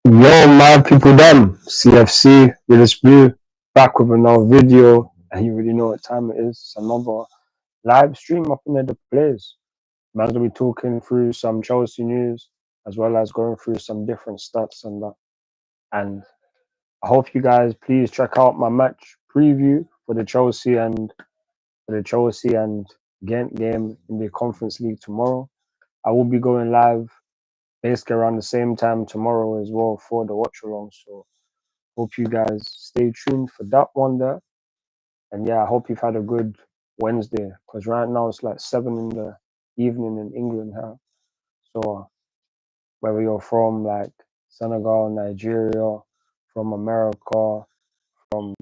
Yo, my people, them CFC, RealistBlue, back with another video, and you already know what time it is. It's another live stream up in the place. Man's gonna be talking through some Chelsea news as well as going through some different stats and that. And I hope you guys please check out my match preview for the Chelsea and Genk game in the Conference League tomorrow. I will be going live basically around the same time tomorrow as well for the watch along. So hope you guys stay tuned for that one there. And yeah, I hope you've had a good Wednesday because right now it's like 7 in the evening in England here. So whether you're from like Senegal, Nigeria, from America, from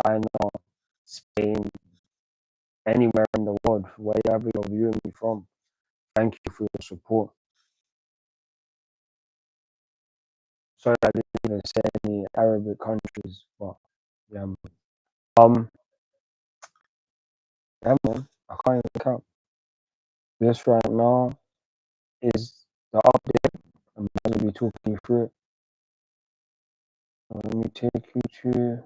China, Spain, anywhere in the world, wherever you're viewing me from, thank you for your support. Sorry I didn't even say any Arabic countries, but yeah, yeah, man, I can't even count. This right now is the update. I'm going to be talking you through it. Let me take you to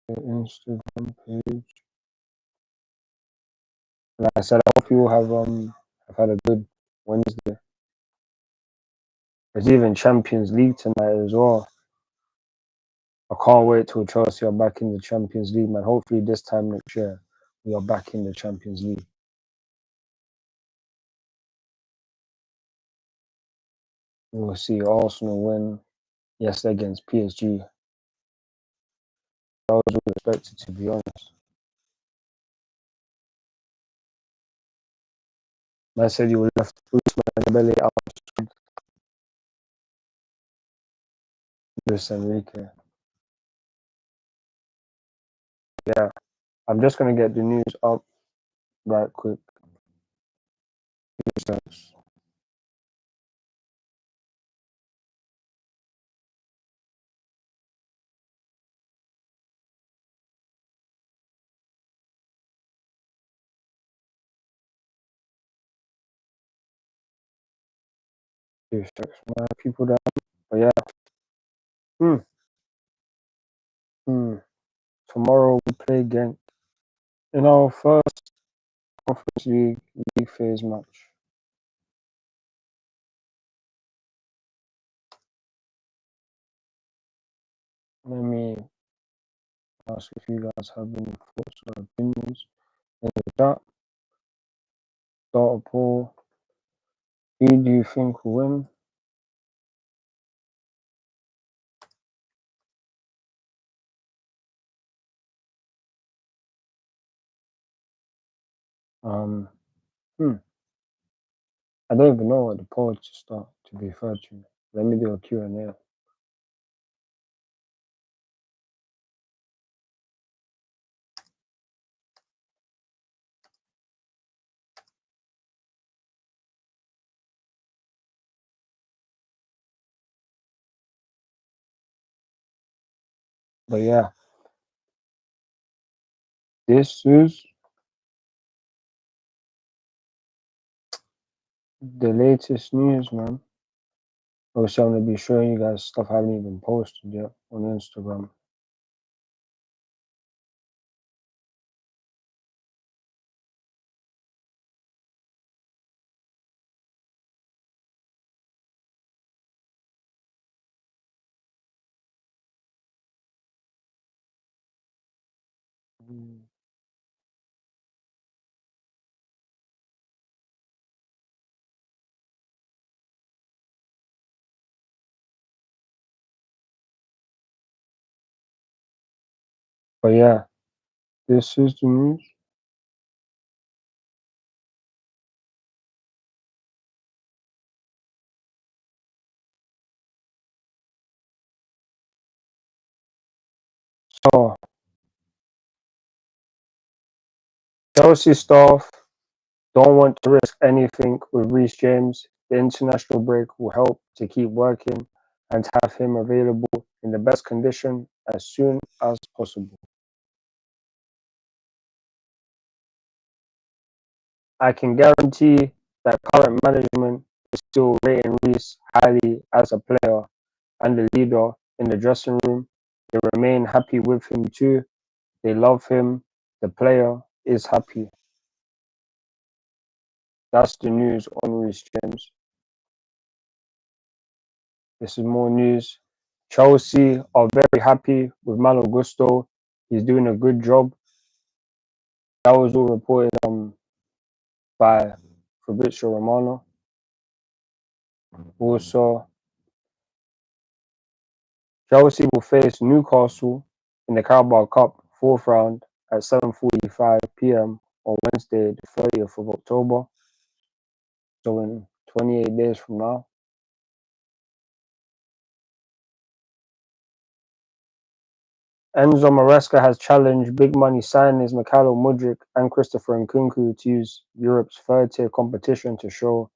the Instagram page. Like I said, I hope you all have had a good Wednesday. There's even Champions League tonight as well. I can't wait till Chelsea are back in the Champions League, man. Hopefully this time next year we are back in the Champions League. We will see Arsenal win yesterday against PSG. That was all expected, to be honest. Man said you left Usman Dembele out. Luis Enrique. Yeah, I'm just gonna get the news up right quick. 2 seconds. My people down. But yeah. Tomorrow we play Genk in our first Conference League phase match. Let me ask if you guys have any thoughts or opinions in the chat. Start a poll. Who do you think will win? I don't even know what the poll to start, to be fair to you. Let me do a Q&A. But yeah, this is the latest news, man. Also, I'm going to be showing you guys stuff I haven't even posted yet on Instagram. But yeah, this is the news. So, Chelsea staff don't want to risk anything with Reece James. The international break will help to keep working and have him available in the best condition as soon as possible. I can guarantee that current management is still rating Reece highly as a player and a leader in the dressing room. They remain happy with him too. They love him. The player is happy. That's the news on Reece James. This is more news. Chelsea are very happy with Malo Gusto. He's doing a good job. That was all reported by Fabrizio Romano. Also, Chelsea will face Newcastle in the Carabao Cup fourth round at 7:45 p.m. on Wednesday, the 30th of October. So in 28 days from now. Enzo Maresca has challenged big money signings Mikhailo Mudryk and Christopher Nkunku to use Europe's third-tier competition to show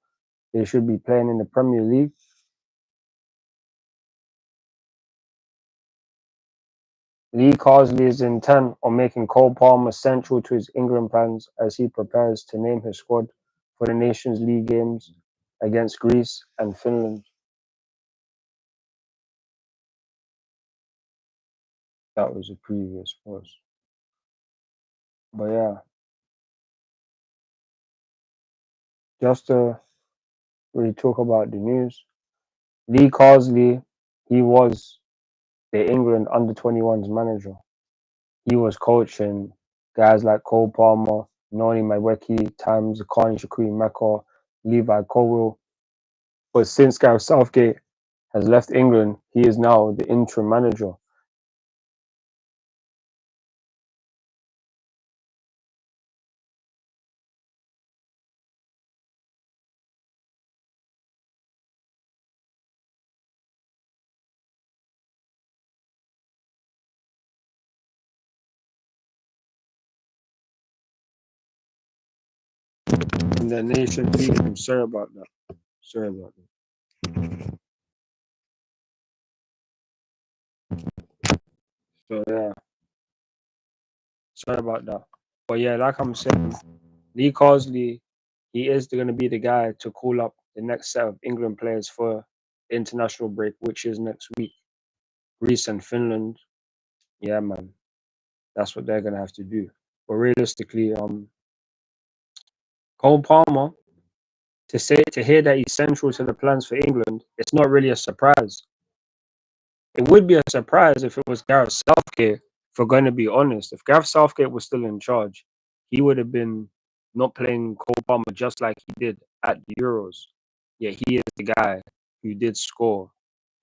they should be playing in the Premier League. Lee Carsley is intent on making Cole Palmer central to his England plans as he prepares to name his squad for the Nations League games against Greece and Finland. That was a previous post. But yeah, just to really talk about the news, Lee Carsley, he was the England under-21s manager. He was coaching guys like Cole Palmer, Noni Madueke, Tams, Carney Shakiri Mecca, Levi Colwill. But since Gareth Southgate has left England, he is now the interim manager. In the Nation League, I'm sorry about that. Sorry about that. So yeah, sorry about that. But yeah, like I'm saying, Lee Carsley, he is going to be the guy to call up the next set of England players for the international break, which is next week. Greece and Finland. Yeah, man, that's what they're going to have to do. But realistically, Cole Palmer, to hear that he's central to the plans for England, it's not really a surprise. It would be a surprise if it was Gareth Southgate, if we're going to be honest. If Gareth Southgate was still in charge, he would have been not playing Cole Palmer just like he did at the Euros. Yet he is the guy who did score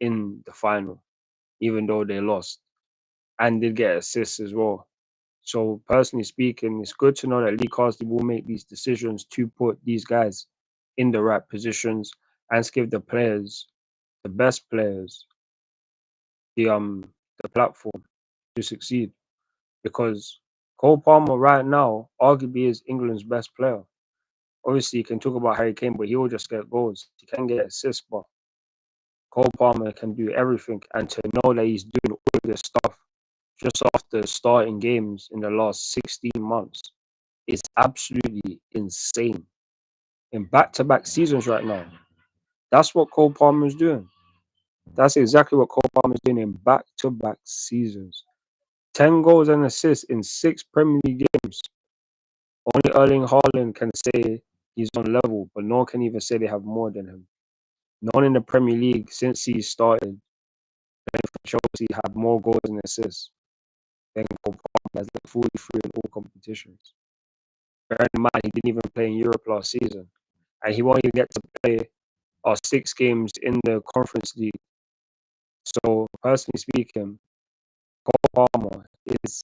in the final, even though they lost, and did get assists as well. So personally speaking, it's good to know that Lee Carsley will make these decisions to put these guys in the right positions and to give the players, the best players, the platform to succeed. Because Cole Palmer right now arguably is England's best player. Obviously, you can talk about Harry Kane, but he will just get goals. He can get assists, but Cole Palmer can do everything. And to know that he's doing all this stuff just after starting games in the last 16 months is absolutely insane. In back-to-back seasons right now, that's what Cole Palmer is doing. That's exactly what Cole Palmer is doing in back-to-back seasons. 10 goals and assists in 6 Premier League games. Only Erling Haaland can say he's on level, but no one can even say they have more than him. No one in the Premier League since he started for Chelsea had more goals and assists than Cole Palmer has, like 43 in all competitions. Bear in mind, he didn't even play in Europe last season, and he won't even get to play 6 games in the Conference League. So, personally speaking, Cole Palmer is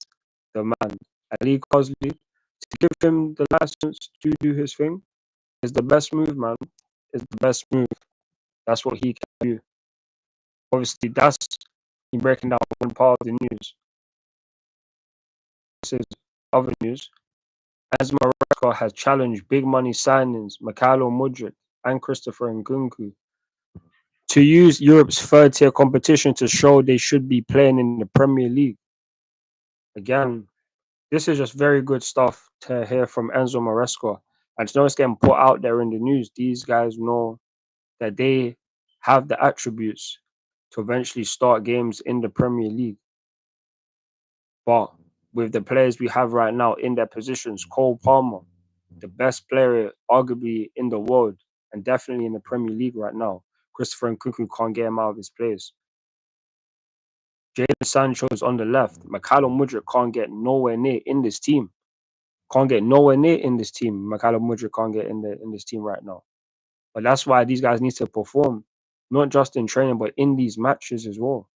the man. Ali Cosley, to give him the license to do his thing is the best move, man. Is the best move. That's what he can do. Obviously, that's me breaking down one part of the news. This is other news. As Morocco has challenged big money signings Mikhailo Mudryk and Christopher Nkunku to use Europe's third-tier competition to show they should be playing in the Premier League. Again, this is just very good stuff to hear from Enzo Maresca. And to know it's getting put out there in the news, these guys know that they have the attributes to eventually start games in the Premier League. But with the players we have right now in their positions, Cole Palmer, the best player arguably in the world and definitely in the Premier League right now. Christopher Nkunku can't get him out of his place. Jadon Sancho's on the left. Mykhailo Mudryk can't get nowhere near in this team. Can't get nowhere near in this team. Mykhailo Mudryk can't get in this team right now. But that's why these guys need to perform, not just in training, but in these matches as well.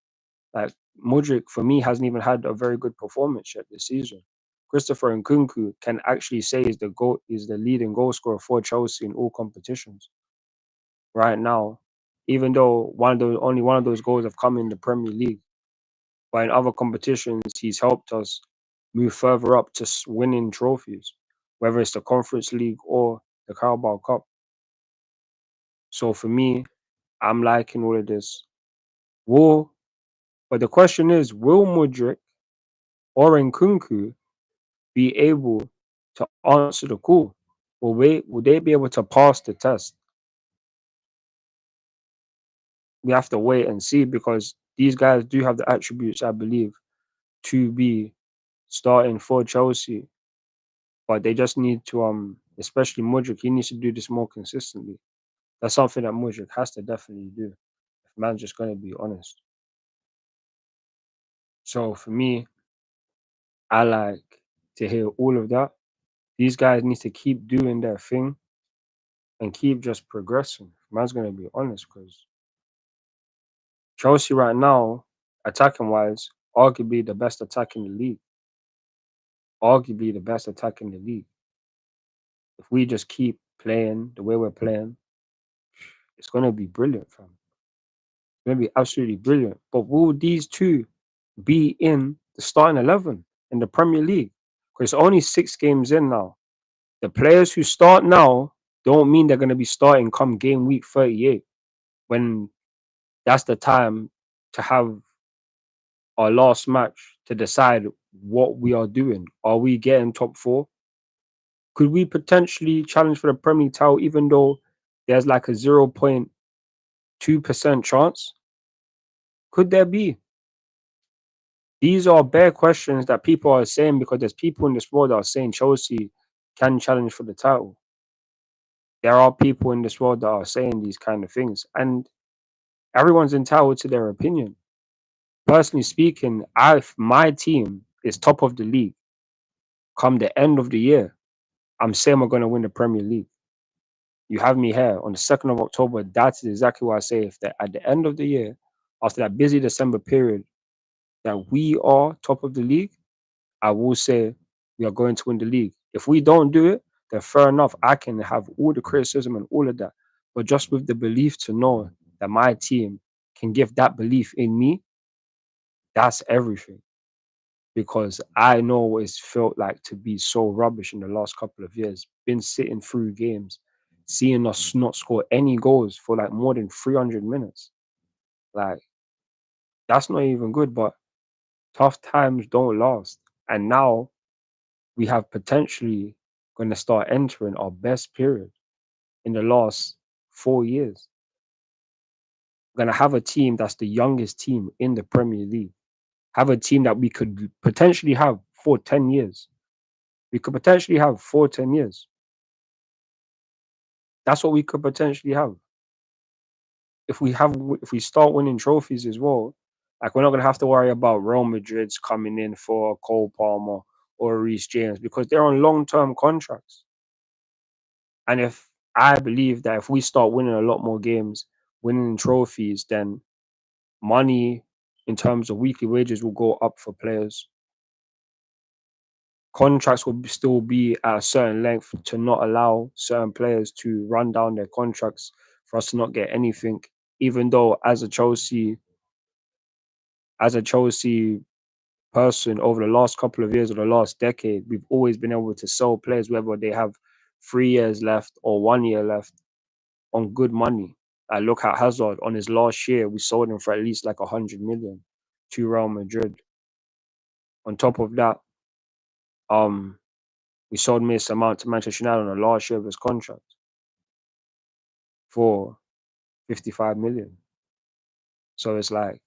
Like Mudryk, for me, hasn't even had a very good performance yet this season. Christopher Nkunku can actually say is the leading goal scorer for Chelsea in all competitions right now, even though only one of those goals have come in the Premier League. But in other competitions, he's helped us move further up to winning trophies, whether it's the Conference League or the Carabao Cup. So for me, I'm liking all of this. But the question is, will Mudryk or Nkunku be able to answer the call? Will they be able to pass the test? We have to wait and see because these guys do have the attributes, I believe, to be starting for Chelsea. But they just need to, especially Mudryk, he needs to do this more consistently. That's something that Mudryk has to definitely do. If man's just going to be honest. So for me, I like to hear all of that. These guys need to keep doing their thing and keep just progressing. If man's going to be honest, because Chelsea right now, attacking wise, arguably the best attack in the league. Arguably the best attack in the league. If we just keep playing the way we're playing, it's going to be brilliant, fam. It's going to be absolutely brilliant. But will these two be in the starting 11 in the Premier League? Because it's only 6 games in now. The players who start now don't mean they're going to be starting come game week 38 when that's the time to have our last match to decide what we are doing. Are we getting top 4? Could we potentially challenge for the Premier League title even though there's like a 0.2% chance? Could there be? These are bare questions that people are saying because there's people in this world that are saying Chelsea can challenge for the title. There are people in this world that are saying these kind of things, and everyone's entitled to their opinion. Personally speaking, if my team is top of the league come the end of the year, I'm saying we're going to win the Premier League. You have me here on the 2nd of October. That's exactly what I say. If at the end of the year, after that busy December period, that we are top of the league, I will say we are going to win the league. If we don't do it, then fair enough. I can have all the criticism and all of that. But just with the belief to know that my team can give that belief in me, that's everything. Because I know what it's felt like to be so rubbish in the last couple of years. Been sitting through games, seeing us not score any goals for like more than 300 minutes. Like, that's not even good, but tough times don't last. And now we have potentially going to start entering our best period in the last 4 years. We're going to have a team that's the youngest team in the Premier League. Have a team that we could potentially have for 10 years. We could potentially have for 10 years. That's what we could potentially have. If we start winning trophies as well, like we're not gonna have to worry about Real Madrid's coming in for Cole Palmer or Reece James because they're on long-term contracts. And if I believe that if we start winning a lot more games, winning trophies, then money in terms of weekly wages will go up for players. Contracts will still be at a certain length to not allow certain players to run down their contracts for us to not get anything. Even though as a Chelsea person over the last couple of years or the last decade, we've always been able to sell players whether they have 3 years left or 1 year left on good money. I look at Hazard on his last year, we sold him for at least like 100 million to Real Madrid. On top of that, we sold Mason Mount to Manchester United on the last year of his contract for 55 million. So it's like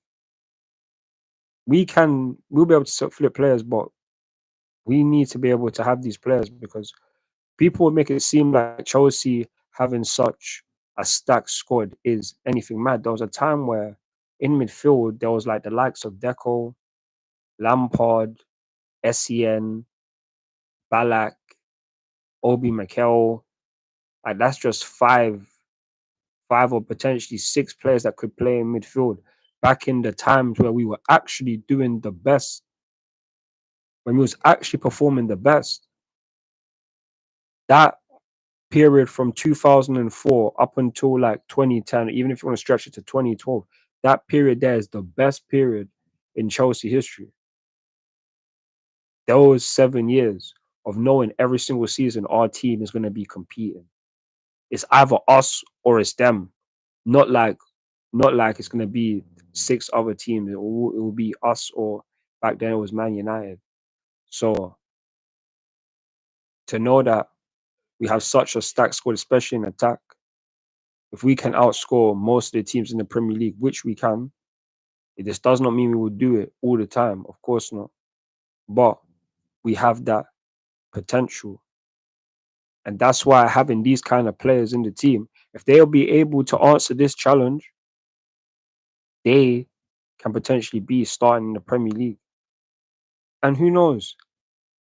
we'll be able to flip players, but we need to be able to have these players because people would make it seem like Chelsea having such a stacked squad is anything mad. There was a time where in midfield there was like the likes of Deco, Lampard, Sen, Balak, Obi Mikel. Like that's just five or potentially six players that could play in midfield. Back in the times where we were actually doing the best, when we was actually performing the best. That period from 2004 up until like 2010, even if you want to stretch it to 2012, that period there is the best period in Chelsea history. Those 7 years of knowing every single season our team is going to be competing. It's either us or it's them. Not like it's going to be six other teams. It will be us or back then it was Man United. So to know that we have such a stacked squad, especially in attack, if we can outscore most of the teams in the Premier League, which we can, this does not mean we will do it all the time. Of course not. But we have that potential. And that's why having these kind of players in the team, if they'll be able to answer this challenge, they can potentially be starting in the Premier League. And who knows?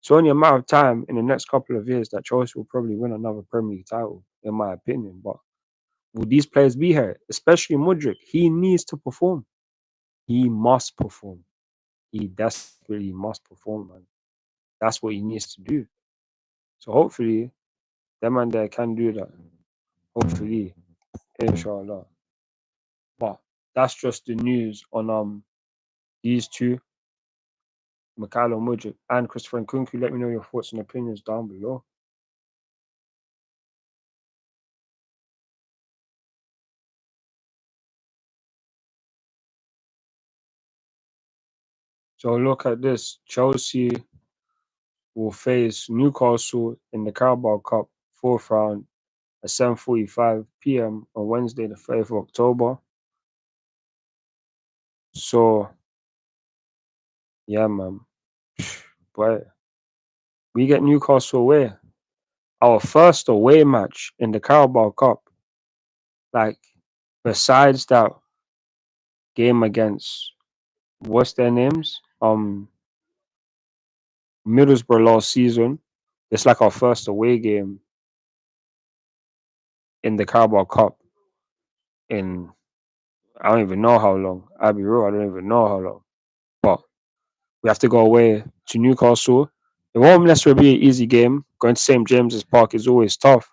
It's only a matter of time in the next couple of years that Chelsea will probably win another Premier League title, in my opinion. But will these players be here? Especially Mudryk. He needs to perform. He must perform. He desperately must perform, man. That's what he needs to do. So hopefully, that man there can do that. Hopefully, inshallah. But that's just the news on these two, Mikhailo Mudryk and Christopher Nkunku. Let me know your thoughts and opinions down below. So look at this. Chelsea will face Newcastle in the Carabao Cup fourth round at 7:45 p.m. on Wednesday, the 3rd of October. So yeah, man. But we get Newcastle away. Our first away match in the Carabao Cup. Like, besides that game against what's their names? Middlesbrough last season. It's like our first away game in the Carabao Cup in I don't even know how long. I'll be real, I don't even know how long. But we have to go away to Newcastle. It won't necessarily be an easy game. Going to St. James's Park is always tough.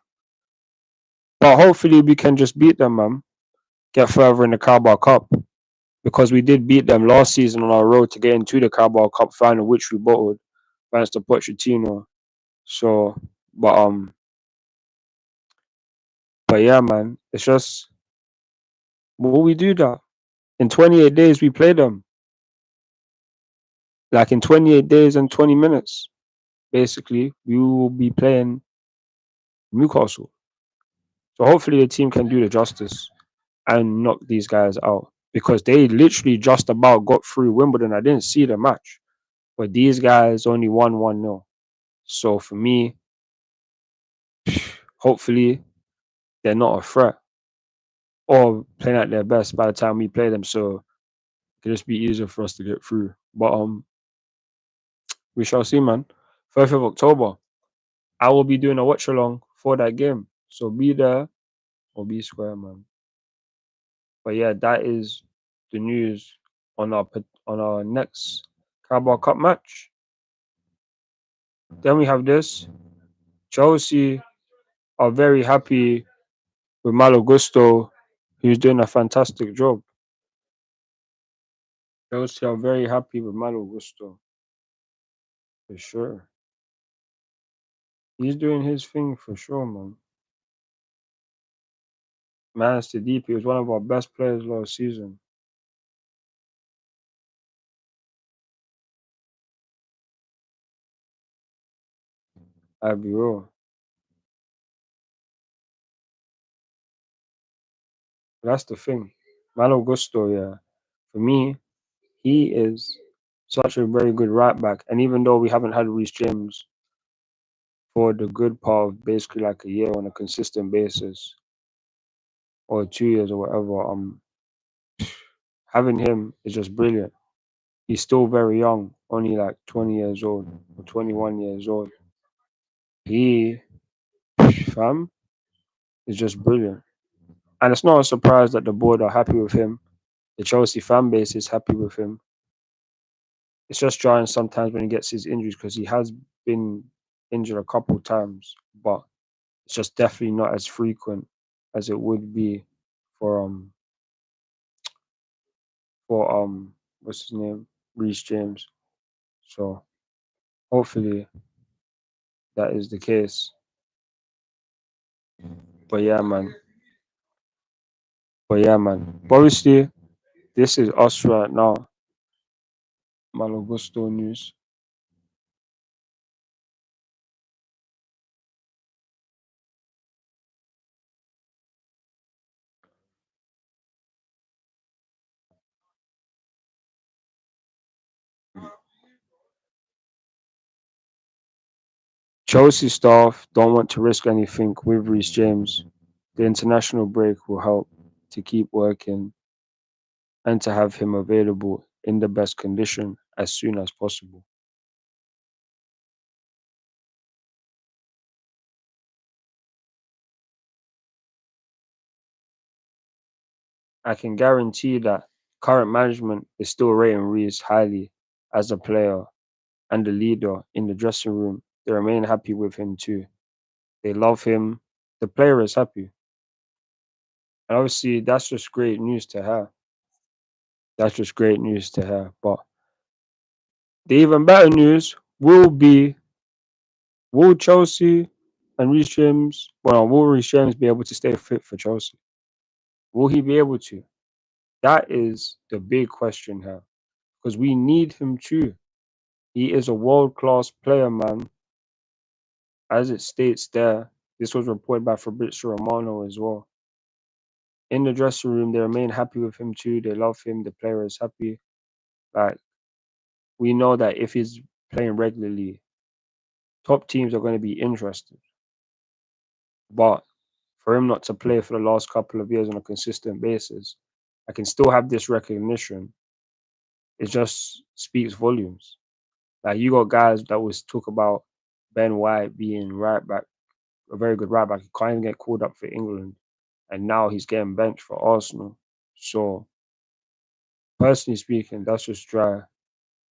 But hopefully we can just beat them, man. Get further in the Carabao Cup. Because we did beat them last season on our road to get into the Carabao Cup final, which we bottled thanks to Pochettino. So, but but yeah, man, it's just will we do that? In 28 days, we play them. Like in 28 days and 20 minutes, basically, we will be playing Newcastle. So hopefully the team can do the justice and knock these guys out because they literally just about got through Wimbledon. I didn't see the match, but these guys only won 1-0. So for me, hopefully they're not a threat or playing at their best by the time we play them. So it can just be easier for us to get through. But we shall see, man. 1st of October, I will be doing a watch along for that game. So be there or be square, man. But yeah, that is the news on our next Carabao Cup match. Then we have this. Chelsea are very happy with Malo Gusto, who's doing a fantastic job. Chelsea are very happy with Malo Gusto. For sure. He's doing his thing for sure, man. Man's to deep. He was one of our best players last season. I'll be real. That's the thing. Malo Gusto, yeah, for me, he is such a very good right back. And even though we haven't had Reece James for the good part of basically like a year on a consistent basis, or 2 years or whatever, having him is just brilliant. He's still very young, only like 20 years old or 21 years old. He, fam, is just brilliant. And it's not a surprise that the board are happy with him. The Chelsea fan base is happy with him. It's just trying sometimes when he gets his injuries because he has been injured a couple times, but it's just definitely not as frequent as it would be for what's his name, Reece James. So hopefully that is the case. But yeah, man. But yeah, man. But obviously, this is us right now. Malogusto news. Chelsea staff don't want to risk anything with Reece James. The international break will help to keep working and to have him available in the best condition as soon as possible. I can guarantee that current management is still rating Reece highly as a player and a leader in the dressing room. They remain happy with him too. They love him. The player is happy. And obviously, that's just great news to have. That's just great news to have. But the even better news will be, will Chelsea and Reece James, well, will Reece James be able to stay fit for Chelsea? Will he be able to? That is the big question here because we need him too. He is a world class player, man. As it states there, this was reported by Fabrizio Romano as well. In the dressing room, they remain happy with him too. They love him. The player is happy. Like, we know that if he's playing regularly, top teams are going to be interested. But for him not to play for the last couple of years on a consistent basis, I can still have this recognition. It just speaks volumes. Like you got guys that was talk about Ben White being right back, a very good right back. He can't even get called up for England, and now he's getting benched for Arsenal. So personally speaking, that's just dry.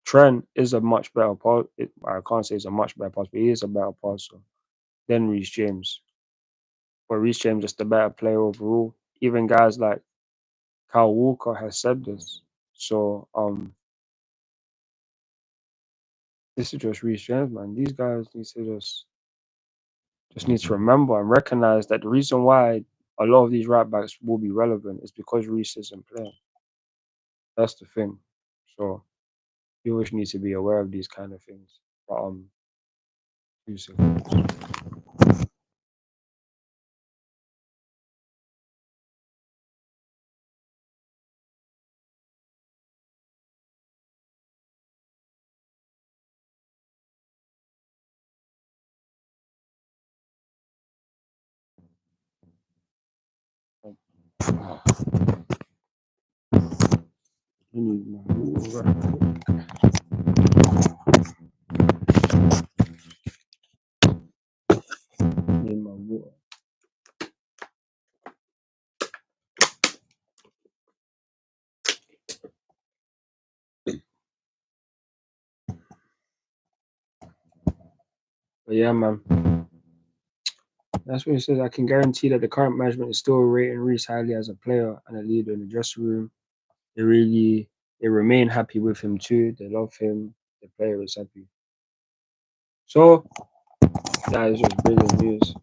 Trent is a much better pass. I can't say he's a much better pass, but he is a better passer than Reece James. But Reece James is the better player overall. Even guys like Kyle Walker has said this. So this is just Reece James, man. These guys need to just need to remember and recognize that the reason why a lot of these right backs will be relevant is because Reece isn't playing. That's the thing. So you always need to be aware of these kind of things. But 2 seconds. I need my water. I need my water. But yeah, man. That's what it says. I can guarantee that the current management is still rating Reece highly as a player and a leader in the dressing room. They remain happy with him too. They love him. The player is happy. So that is just brilliant news.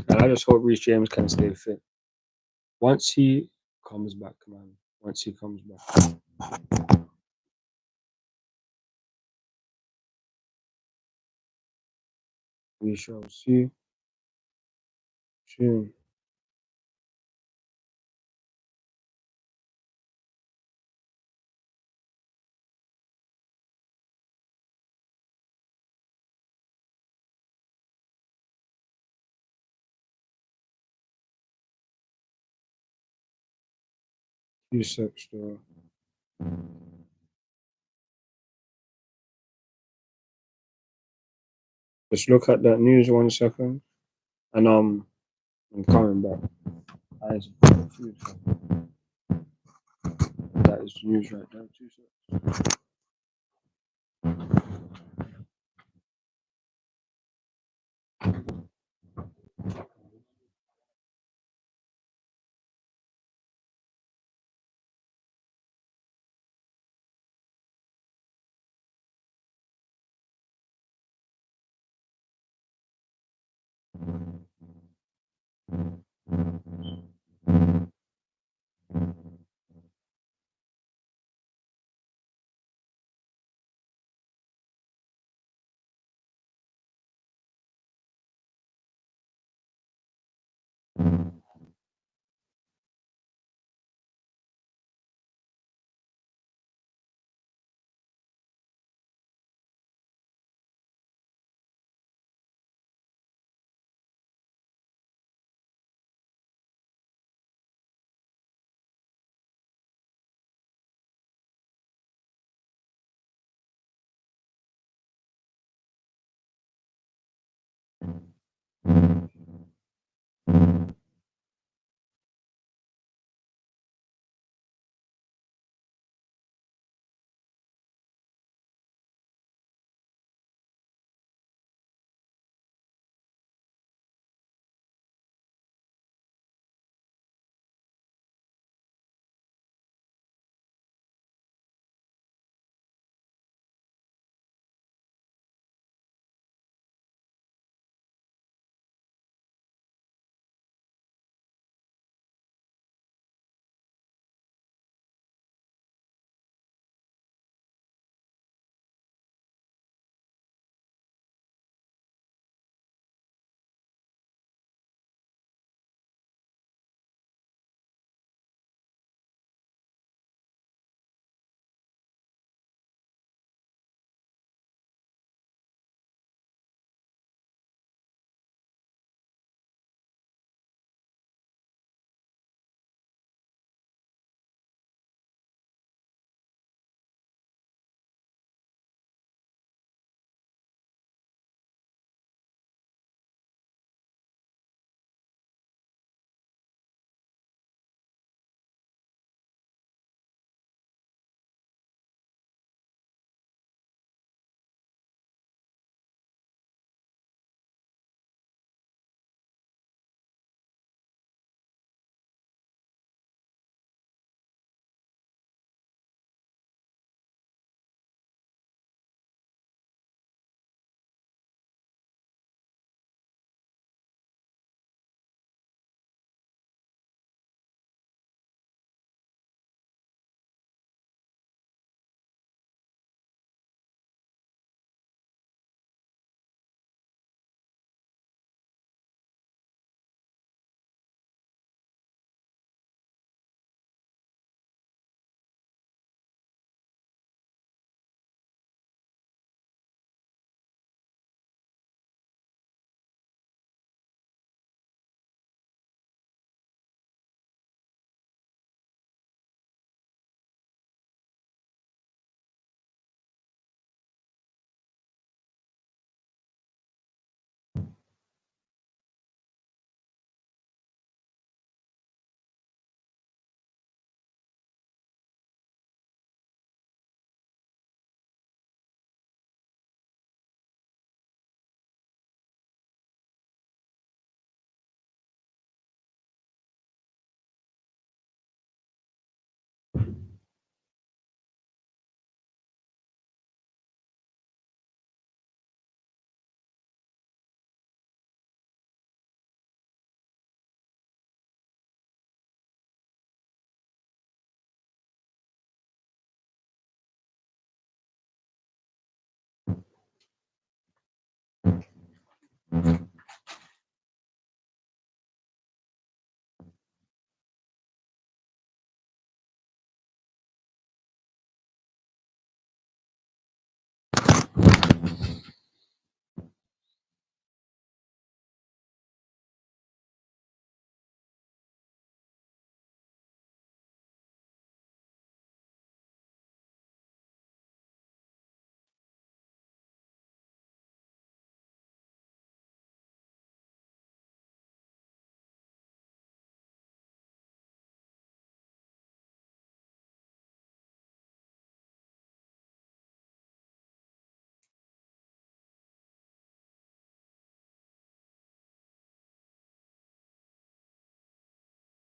And I just hope Reece James can stay fit. Once he comes back, man. Once he comes back. We shall see soon. Few secs though. Just look at that news 1 second, and I'm coming back. That is that is news right there. 2 secs.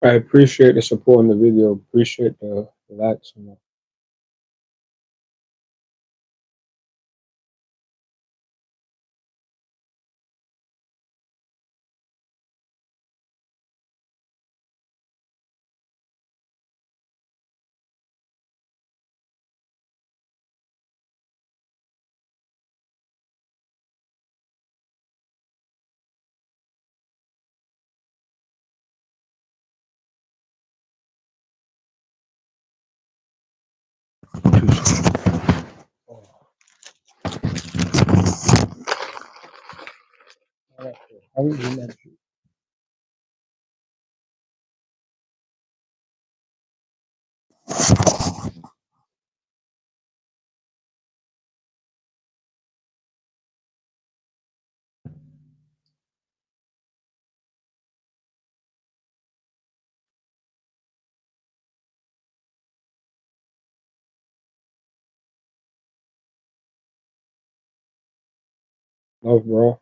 I appreciate the support on the video. Appreciate the likes and that. How is it? Love, bro.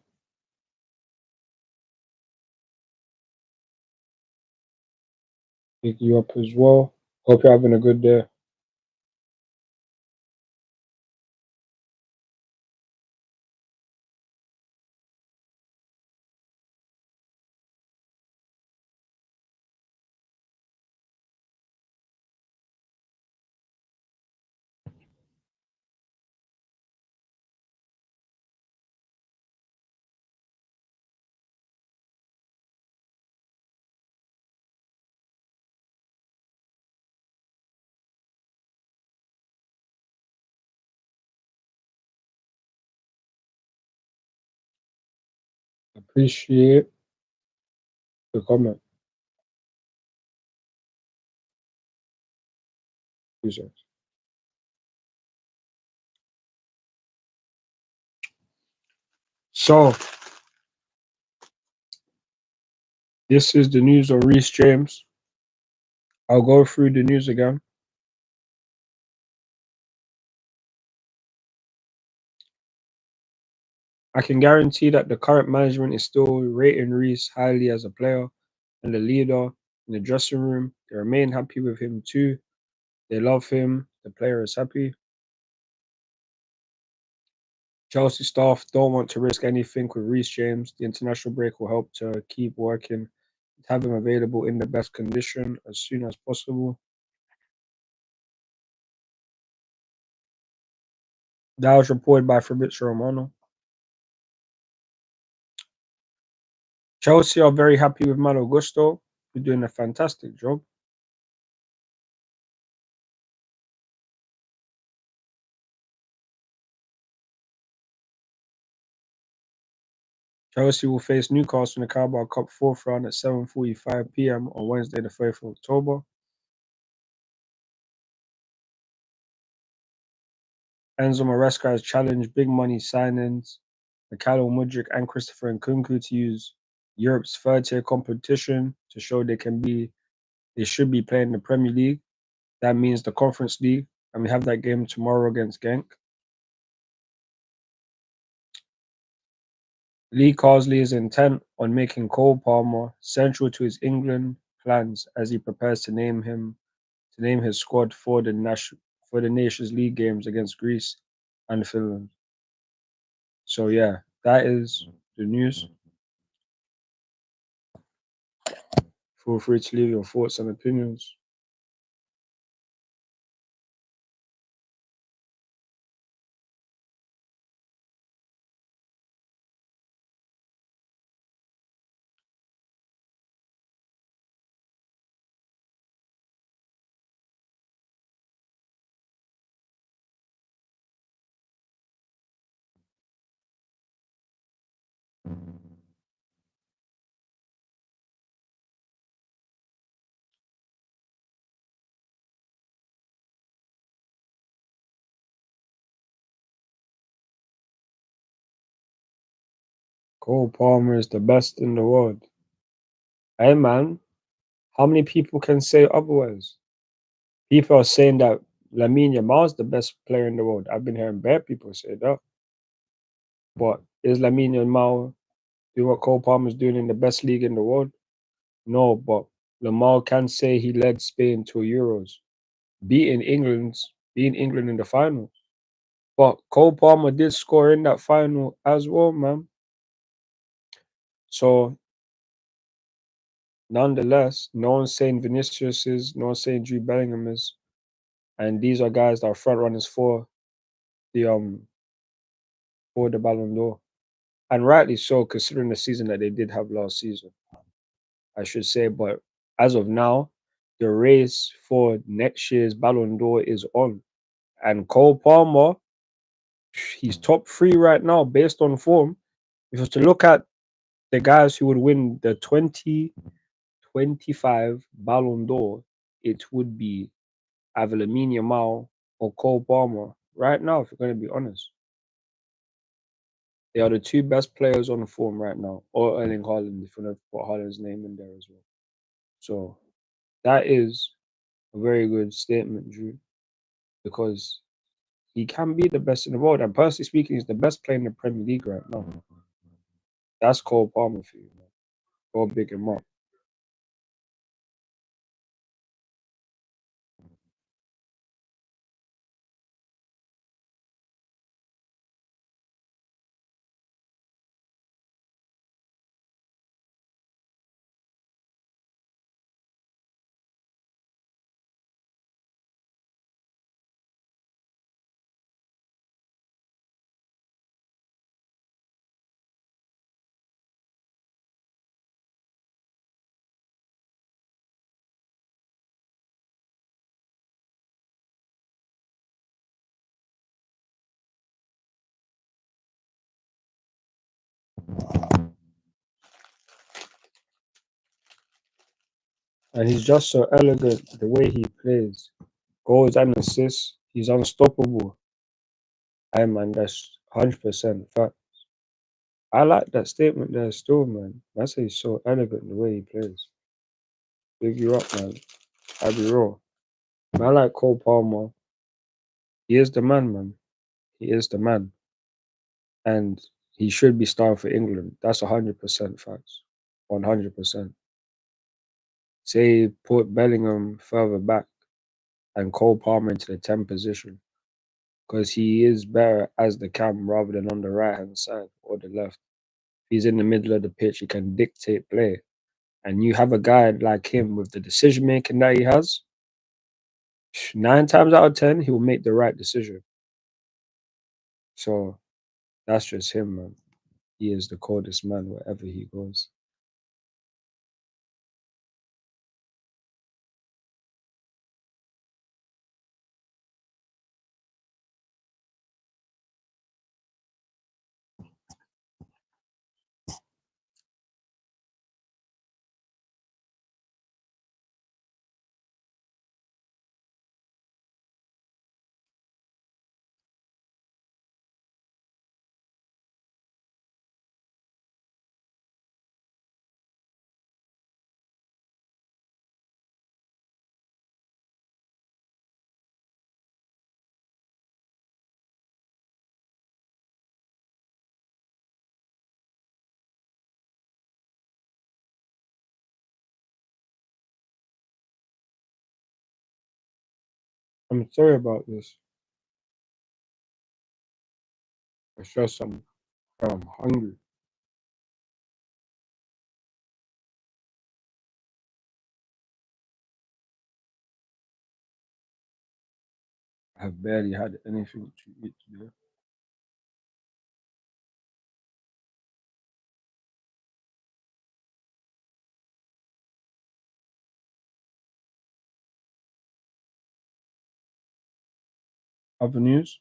Pick you up as well. Hope you're having a good day. Appreciate the comment. Appreciate. So this is the news on Reece James. I'll go through the news again. I can guarantee that the current management is still rating Reece highly as a player and a leader in the dressing room. They remain happy with him too. They love him. The player is happy. Chelsea staff don't want to risk anything with Reece James. The international break will help to keep working, have him available in the best condition as soon as possible. That was reported by Fabrizio Romano. Chelsea are very happy with Malo Gusto. He's doing a fantastic job. Chelsea will face Newcastle in the Carabao Cup fourth round at 7:45 p.m. on Wednesday, the 30th of October. Enzo Maresca has challenged big money signings Mudryk and Christopher Nkunku to use Europe's third-tier competition to show they should be playing the Premier League. That means the Conference League, and we have that game tomorrow against Genk. Lee Carsley is intent on making Cole Palmer central to his England plans as he prepares to name his squad for the Nations League games against Greece and Finland. So yeah, that is the news. Feel free to leave your thoughts and opinions. Cole Palmer is the best in the world. Hey man, how many people can say otherwise? People are saying that Lamine Yamal is the best player in the world. I've been hearing bad people say that. But is Lamine Yamal doing what Cole Palmer is doing in the best league in the world? No, but Lamar can say he led Spain to Euros, beating England in the final. But Cole Palmer did score in that final as well, man. So nonetheless, no one's saying Vinicius is, no one's saying Jude Bellingham is, and these are guys that are front runners the um for the Ballon d'Or, and rightly so, considering the season that they did have last season, I should say. But as of now, the race for next year's Ballon d'Or is on, and Cole Palmer, he's top three right now based on form. If you was to look at the guys who would win the 2025 Ballon d'Or, it would be either Lamine Yamal or Cole Palmer. Right now, if you're going to be honest, they are the two best players on the form right now, or Erling Haaland, if you want to put Haaland's name in there as well. So that is a very good statement, Drew, because he can be the best in the world. And personally speaking, he's the best player in the Premier League right now. That's Cole Palmer for you, man. Go big him up. And he's just so elegant the way he plays. Goals and assists, he's unstoppable. Hey man, that's 100% fact. I like that statement there still, man. That's he's so elegant the way he plays. Big you up, man. I be real. I like Cole Palmer. He is the man, man. He is the man. And he should be starting for England. That's 100% facts. 100%. Say put Bellingham further back and Cole Palmer into the 10 position because he is better as the cam rather than on the right hand side or the left. He's in the middle of the pitch. He can dictate play. And you have a guy like him with the decision making that he has, 9 times out of 10, he will make the right decision. So that's just him, man. He is the coldest man wherever he goes. I'm sorry about this. It's just I'm hungry. I have barely had anything to eat today. Other news?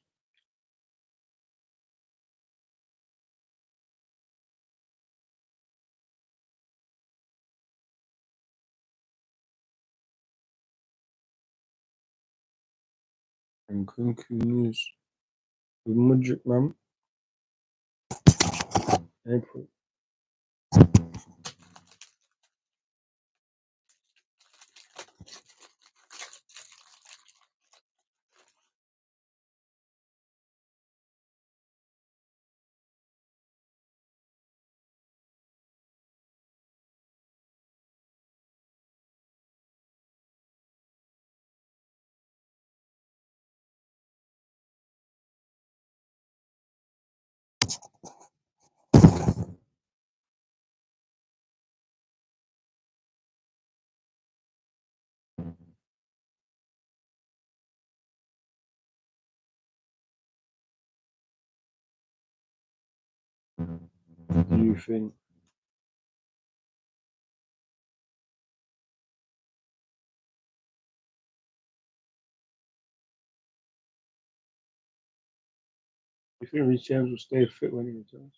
Nkunku news. With Mudryk, man. April. What do you think? You think Reece James will stay fit when he returns?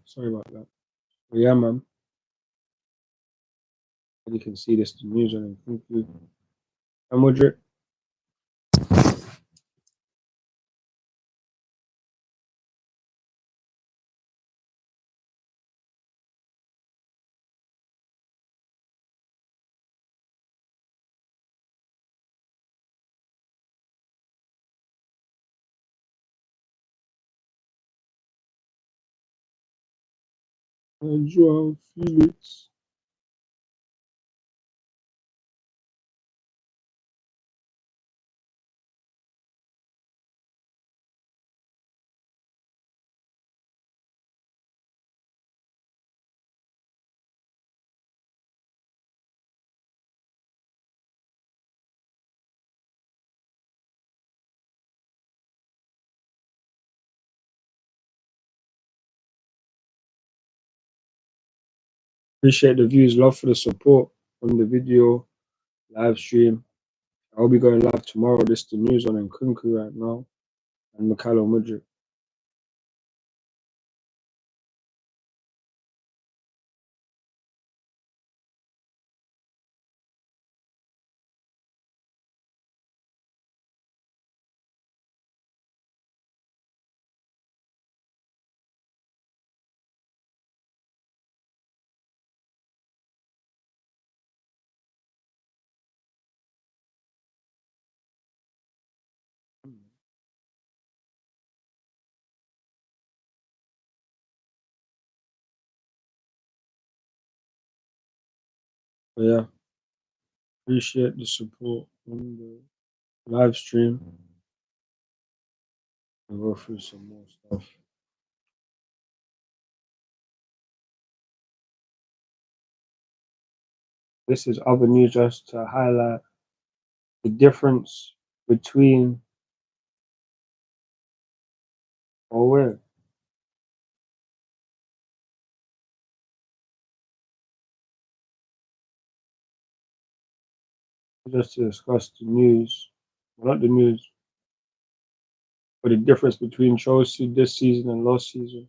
Sorry about that. But yeah, man. As you can see, this the news on Nkunku and Mudryk. And Joao Felix. Appreciate the views, love for the support on the video live stream. I'll be going live tomorrow. This is the news on Nkunku right now and Mudryk. But yeah, appreciate the support on the live stream. I'll go through some more stuff. This is other news just to highlight the difference between where just to discuss the news, well, not the news, but the difference between Chelsea this season and last season.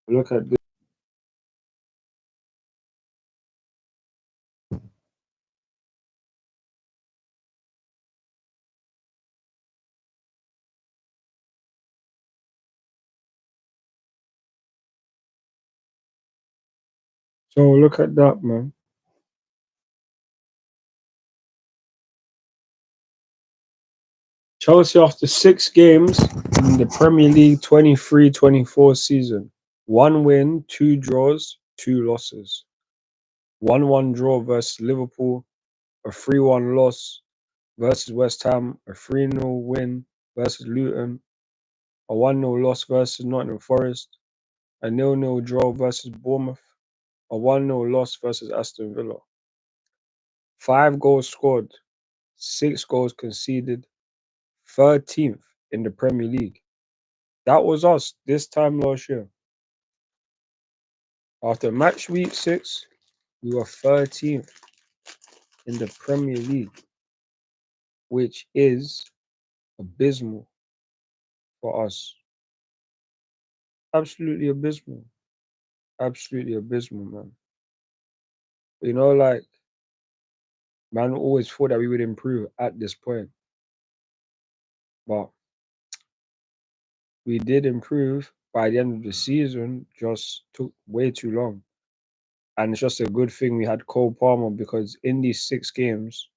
Look at this. So look at that, man. Chelsea after 6 games in the Premier League 23-24 season. 1 win, 2 draws, 2 losses. 1-1 draw versus Liverpool, a 3-1 loss versus West Ham, a 3-0 win versus Luton, a 1-0 loss versus Nottingham Forest, a 0-0 draw versus Bournemouth, a 1-0 loss versus Aston Villa. 5 goals scored, 6 goals conceded, 13th in the Premier League. That was us this time last year. After match week 6, we were 13th in the Premier League, which is abysmal for us. Absolutely abysmal. Absolutely abysmal, man. You know, like, man always thought that we would improve at this point. But we did improve by the end of the season, just took way too long. And it's just a good thing we had Cole Palmer, because in these 6 games,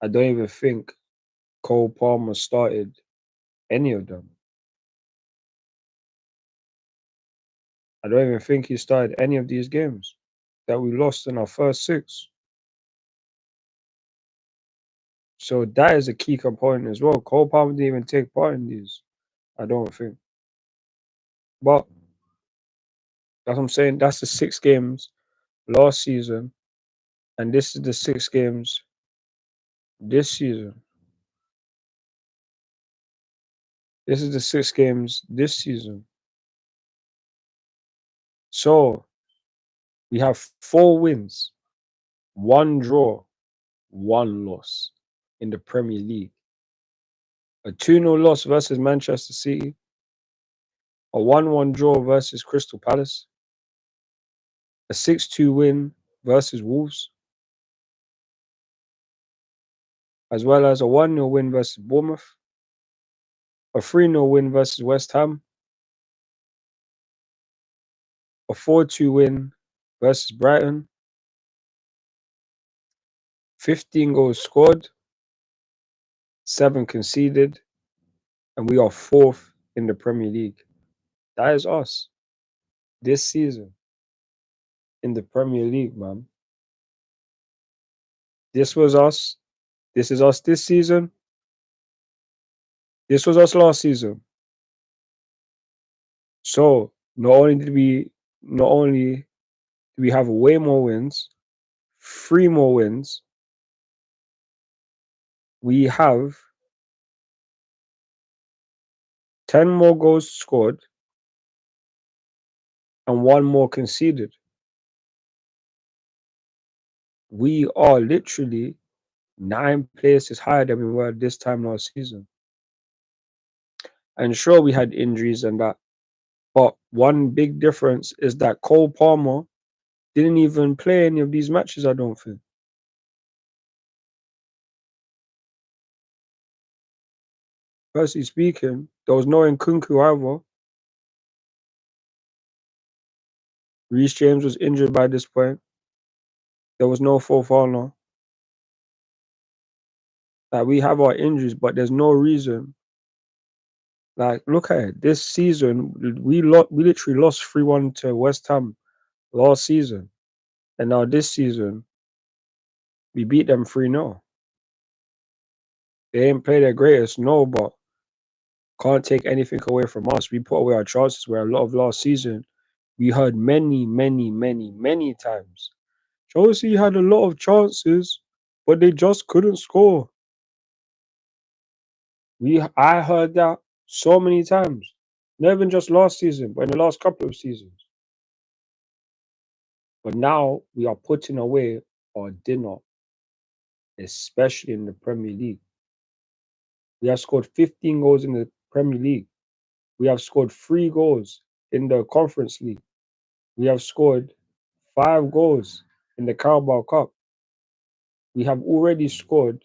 I don't even think Cole Palmer started any of them. I don't even think he started any of these games that we lost in our first 6. So that is a key component as well. Cole Palmer didn't even take part in these, I don't think. But that's what I'm saying. That's the 6 games last season, and this is the 6 games this season. This is the 6 games this season. So we have 4 wins, 1 draw, 1 loss in the Premier League. A 2-0 loss versus Manchester City, a 1-1 draw versus Crystal Palace, a 6-2 win versus Wolves, as well as a 1-0 win versus Bournemouth, a 3-0 win versus West Ham, a 4-2 win versus Brighton, 15 goals scored, 7 conceded, and we are 4th in the Premier League. That is us this season in the Premier League, man. This was us. This is us this season. This was us last season. So not only do we have way more wins, 3 more wins, we have 10 more goals scored and 1 more conceded. We are literally 9 places higher than we were this time last season. And sure, we had injuries and that, but one big difference is that Cole Palmer didn't even play any of these matches, I don't think. Personally speaking, there was no Nkunku either. Reece James was injured by this point. There was no Fofana. Like, we have our injuries, but there's no reason. Like, look at it. This season, we literally lost 3-1 to West Ham last season. And now this season, we beat them 3-0. They ain't played their greatest, no, but can't take anything away from us. We put away our chances, where a lot of last season, we heard many, many, many, many times, Chelsea had a lot of chances, but they just couldn't score. I heard that so many times. Not even just last season, but in the last couple of seasons. But now we are putting away our dinner, especially in the Premier League. We have scored 15 goals in the Premier League. We have scored 3 goals in the Conference League. We have scored 5 goals in the Carabao Cup. We have already scored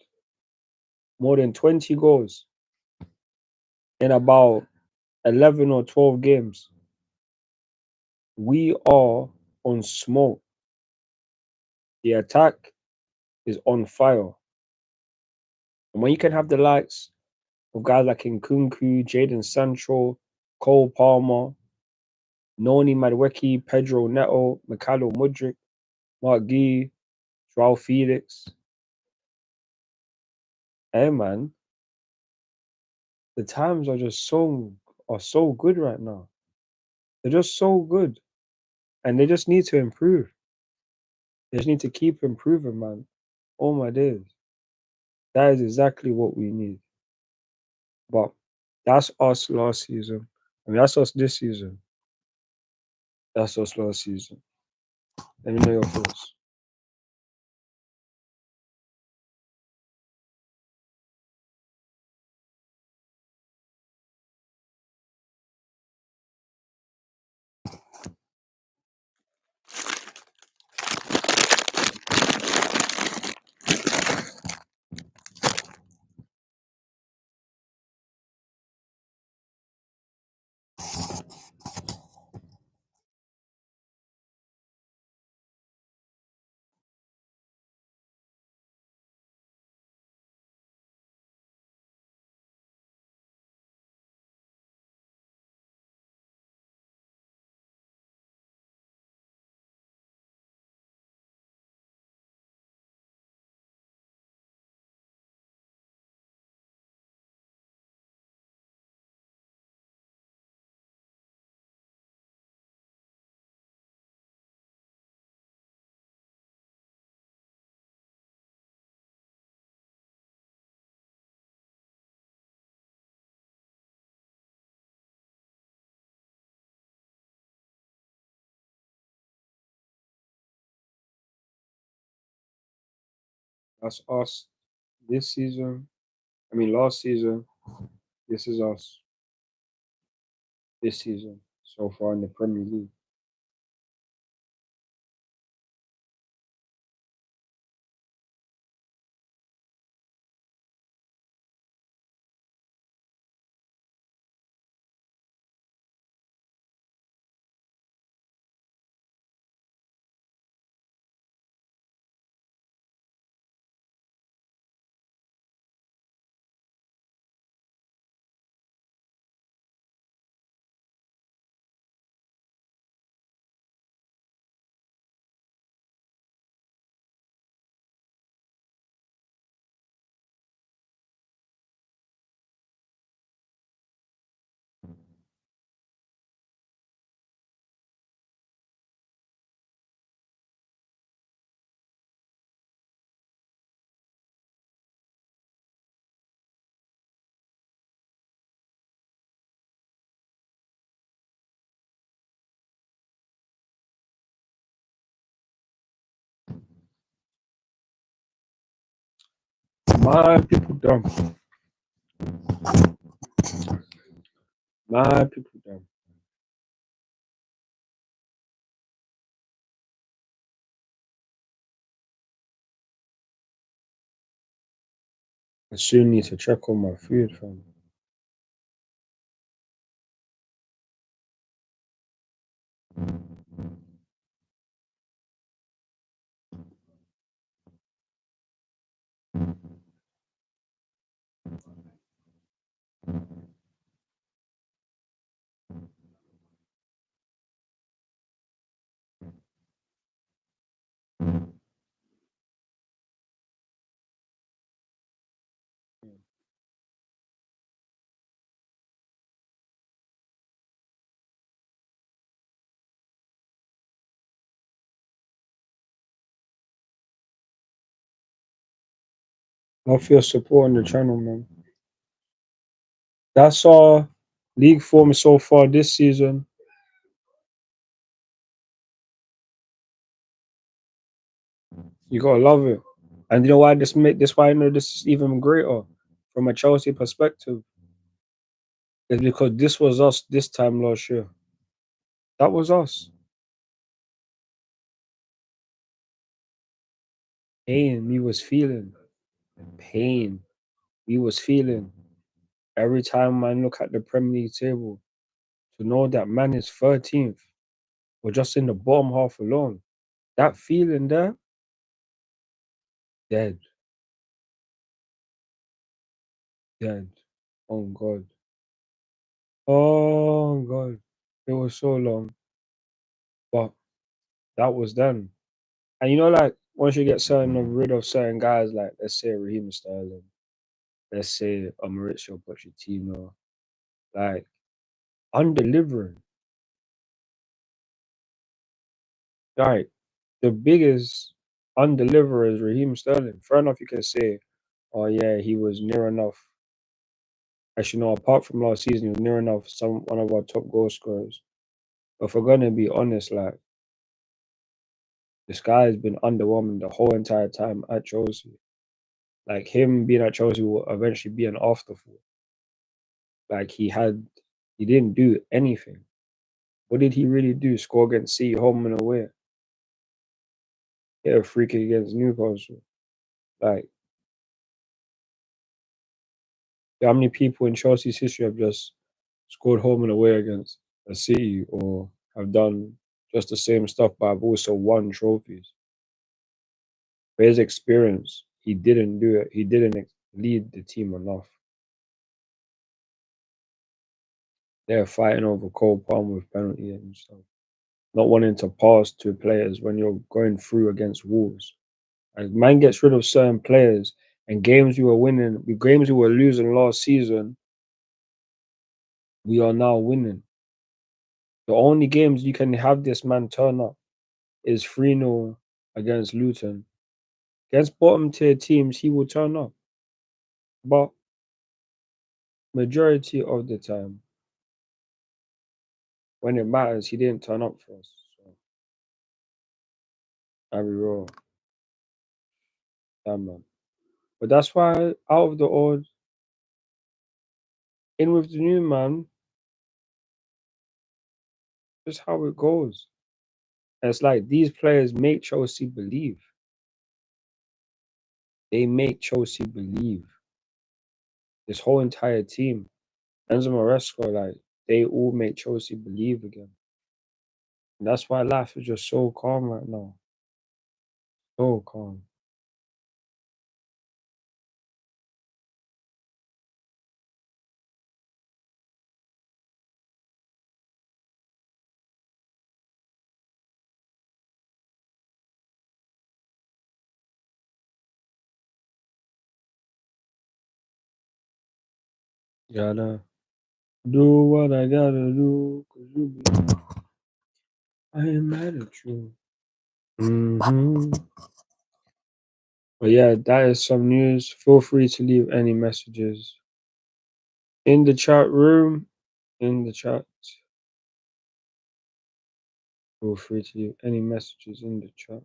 more than 20 goals in about 11 or 12 games. We are on smoke. The attack is on fire. And when you can have the likes of guys like Nkunku, Jadon Sancho, Cole Palmer, Noni Madueke, Pedro Neto, Mikhailo Mudryk, Mark Guy, Joao Felix. Hey man, The times are so good right now. They're just so good, and they just need to improve. They just need to keep improving, man. Oh my days, that is exactly what we need. But that's us last season. I mean, that's us this season. That's us last season. Let me know your thoughts. That's us this season. I mean, last season. This is us this season so far in the Premier League. My people dumb. My people dumb. I soon need to check on my food, fam. Love for your support on the channel, man. That's our league form so far this season. You gotta love it. And you know why this why I know this is even greater from a Chelsea perspective? Is because this was us this time last year. That was us. Pain we was feeling. Pain we was feeling. Every time I look at the Premier League table, to know that man is 13th or just in the bottom half alone, that feeling there, dead, dead. Oh God. Oh God. It was so long. But that was then. And you know, like once you get rid of certain guys, like let's say Raheem Sterling, let's say a Mauricio Pochettino, like undelivering. Like the biggest undeliverer is Raheem Sterling. Fair enough, you can say, oh yeah, he was near enough. Actually, no, apart from last season, he was near enough one of our top goal scorers. But if we're gonna be honest, like this guy has been underwhelming the whole entire time at Chelsea. Like him being at Chelsea will eventually be an afterthought. Like he didn't do anything. What did he really do? Score against City, home and away. Hit a free kick against Newcastle. Like how many people in Chelsea's history have just scored home and away against a City or have done just the same stuff, but have also won trophies? For his experience, he didn't do it. He didn't lead the team enough. They're fighting over Cole Palmer with penalty and stuff. Not wanting to pass to players when you're going through against Wolves. Like man gets rid of certain players and games we were winning, games we were losing last season, we are now winning. The only games you can have this man turn up is 3-0 against Luton. Against bottom tier teams, he will turn up. But majority of the time, when it matters, he didn't turn up for us. So I be real. Damn man. But that's why out of the odd, in with the new man, just how it goes. And it's like these players make Chelsea believe. They make Chelsea believe. This whole entire team, Enzo Maresca, like they all make Chelsea believe again. And that's why life is just so calm right now. So calm. Gotta do what I gotta do, 'cause you be. I ain't mad at you. But yeah, that is some news. Feel free to leave any messages in the chat room. In the chat. Feel free to leave any messages in the chat.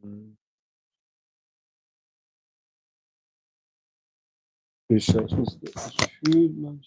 Mm. Who says what's this? Food, man.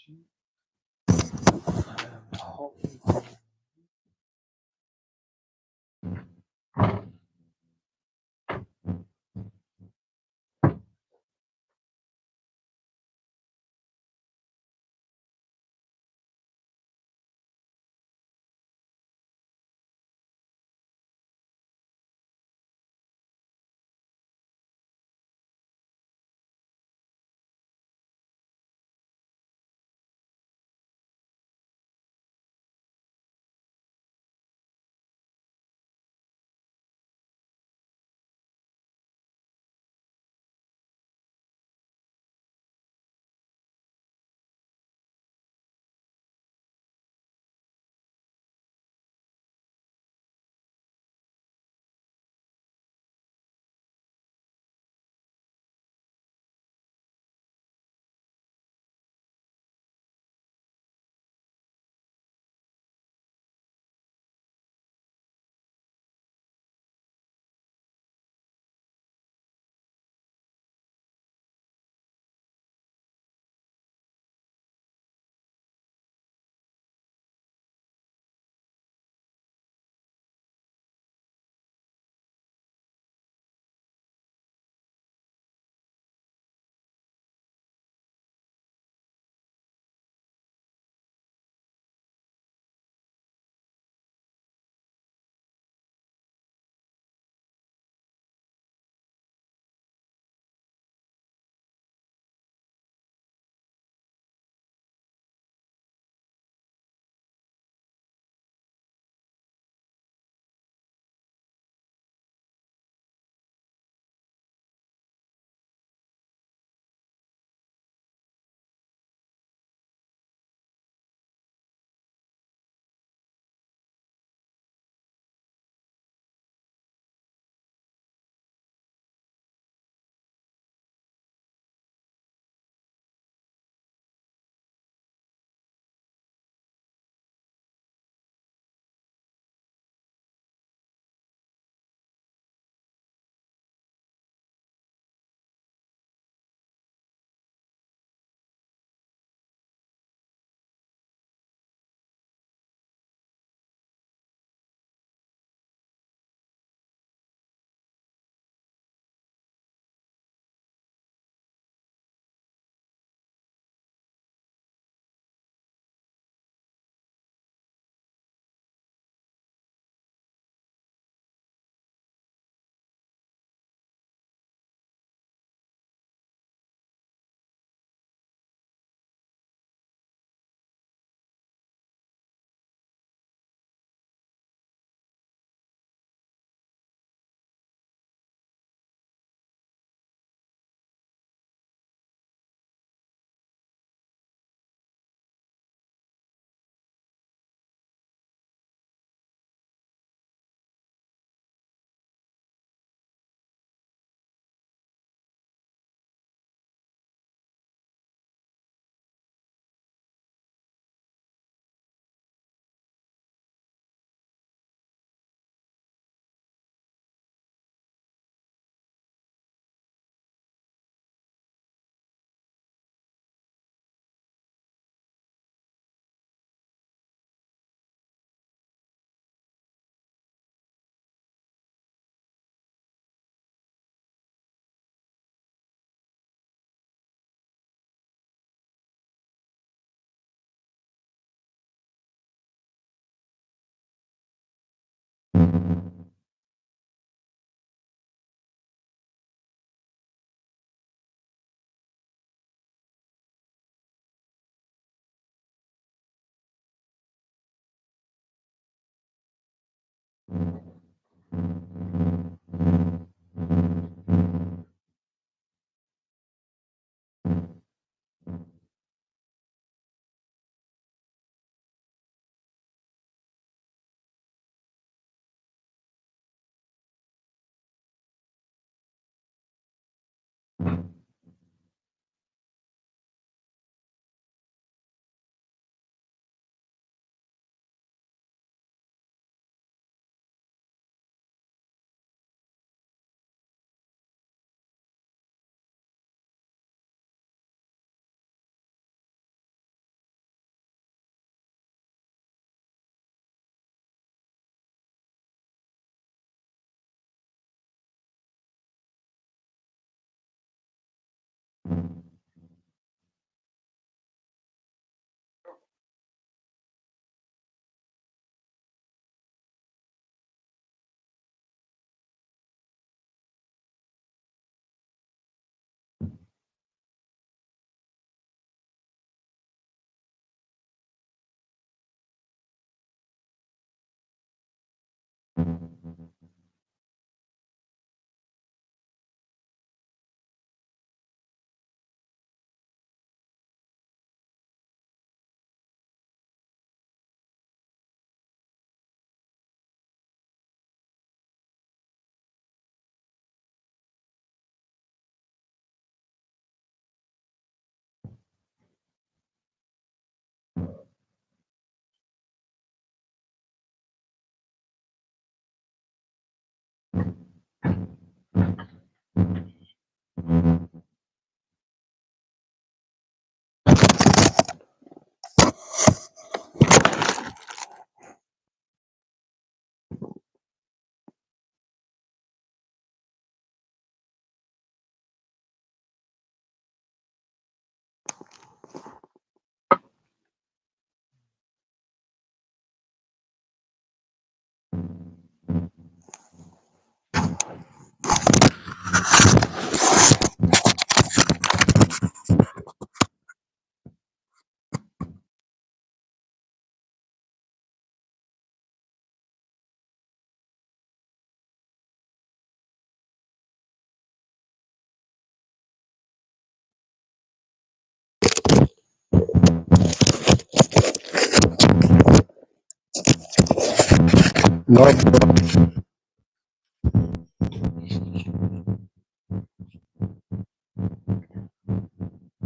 No,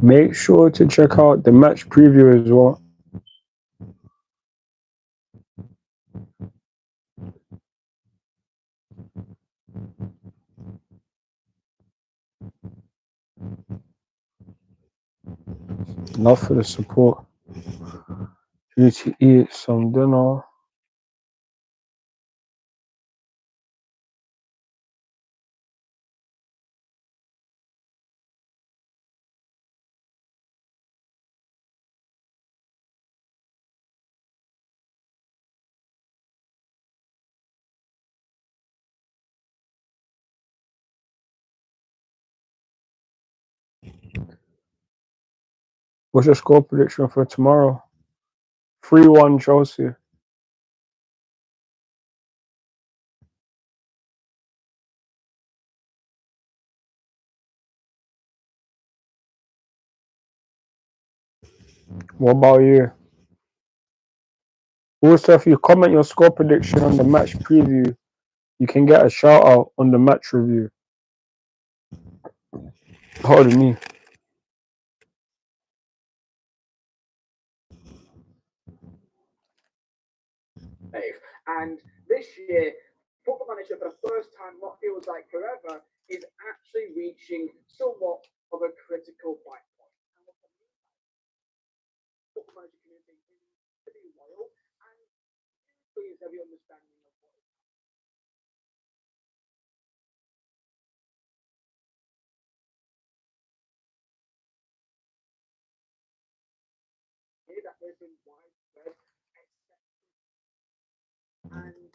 make sure to check out the match preview as well. Enough for the support. You need to eat some dinner. What's your score prediction for tomorrow? 3-1 Chelsea. What about you? Also, if you comment your score prediction on the match preview, you can get a shout out on the match review. Pardon me. And this year, Football Manager, for the first time, what feels like forever, is actually reaching somewhat of a critical point. Football Manager community is pretty loyal and please have your understanding of what is that there's been widespread and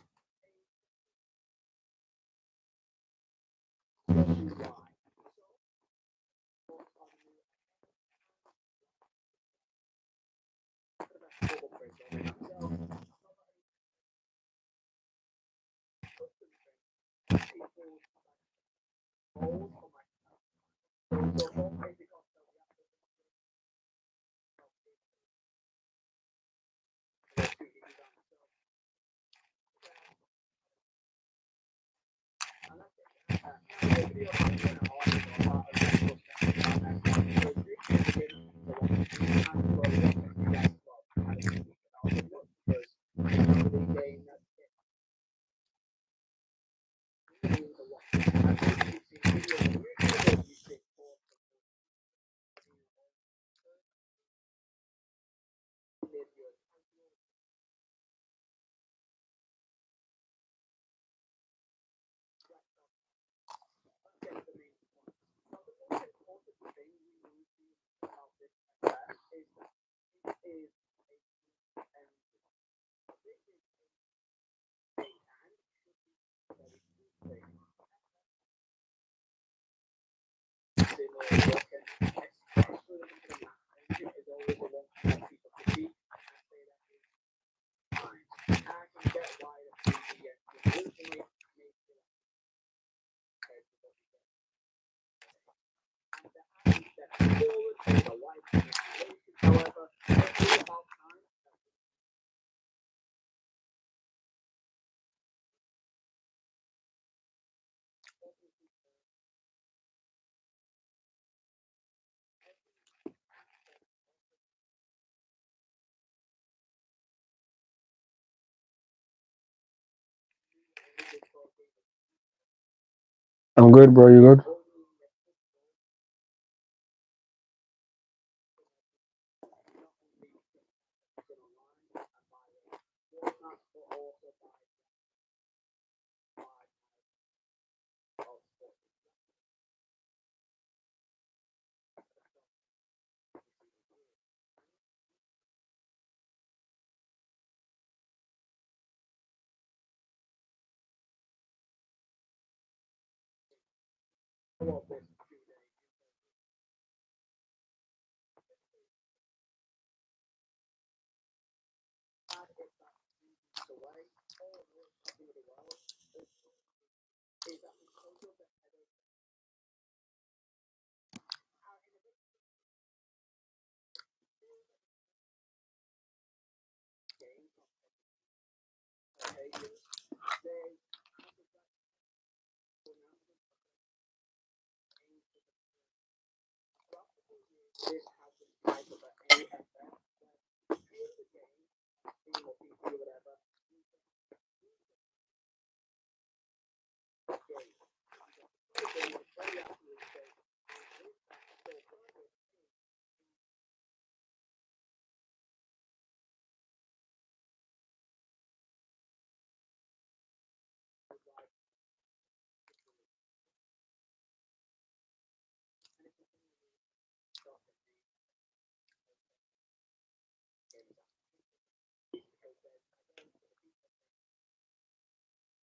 I'm good, bro. You good?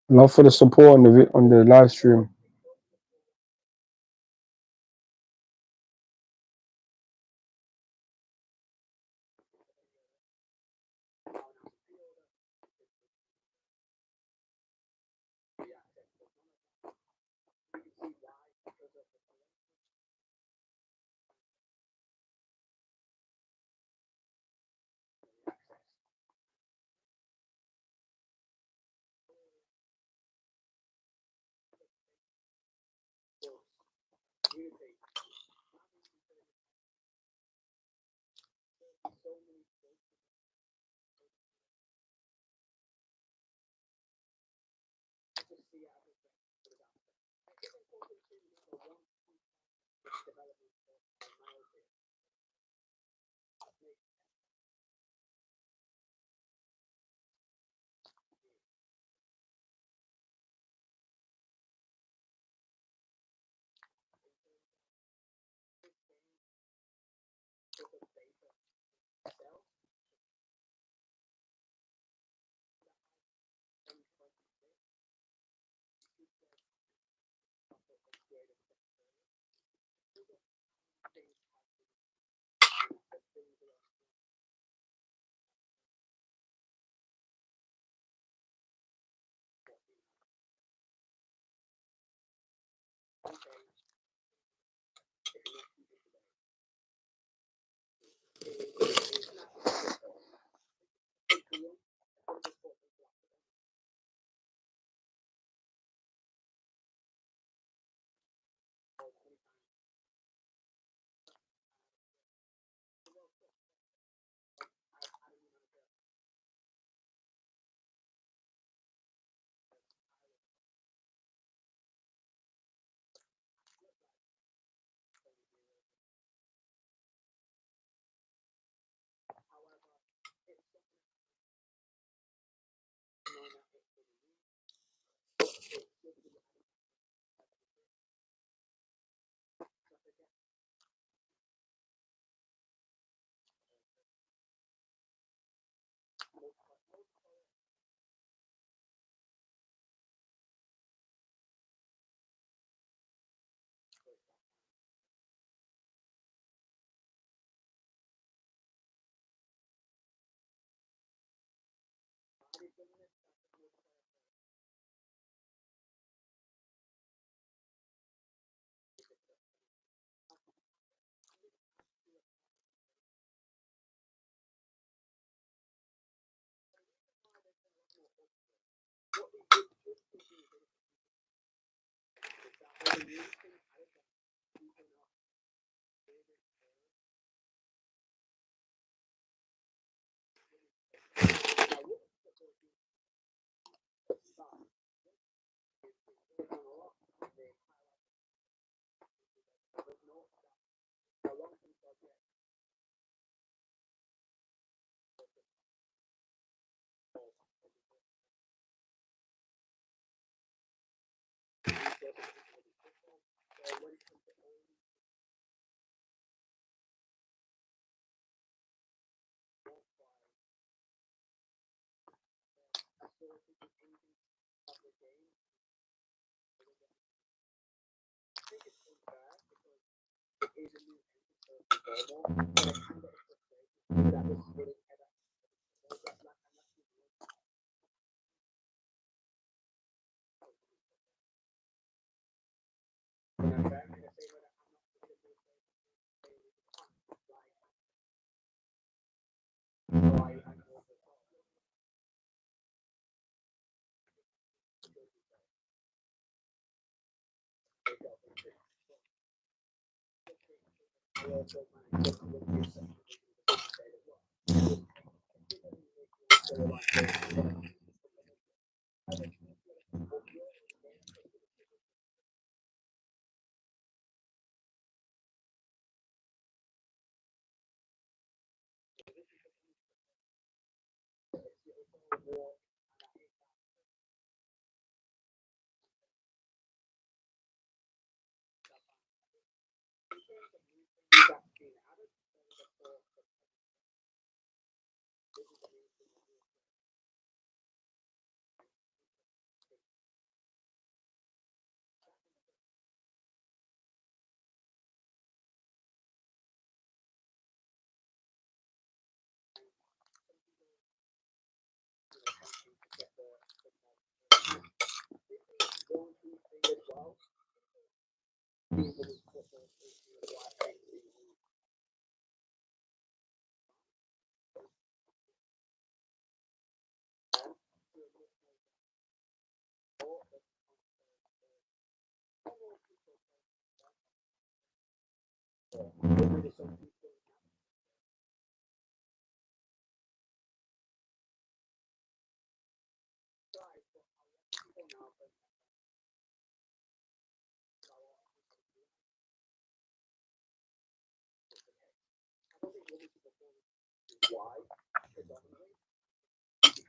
Love for the support on the live stream.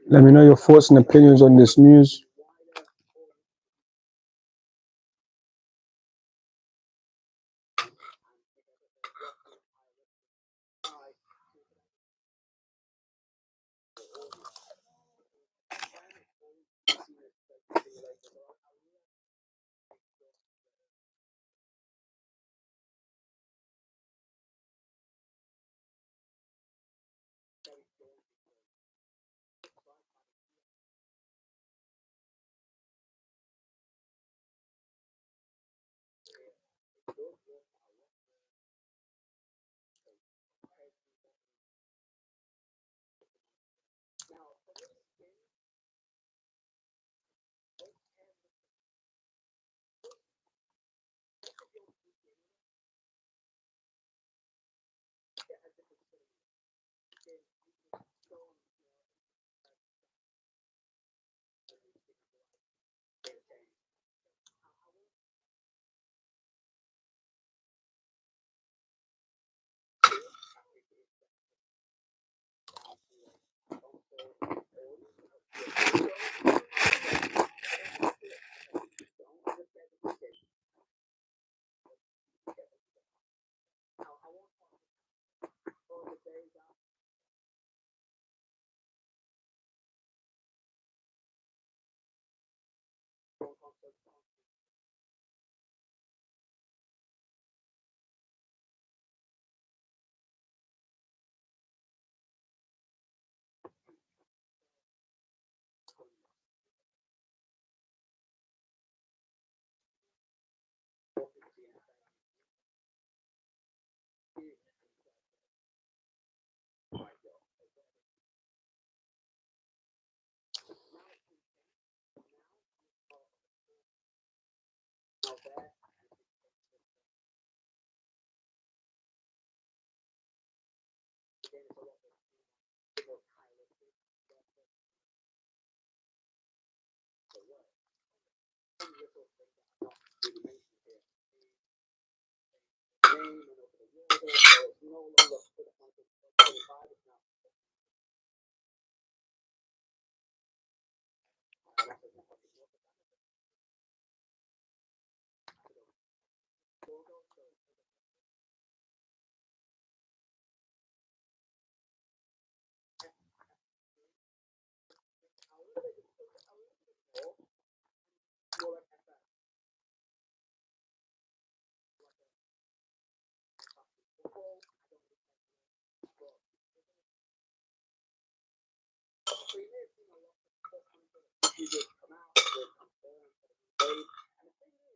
Let me know your thoughts and opinions on this news.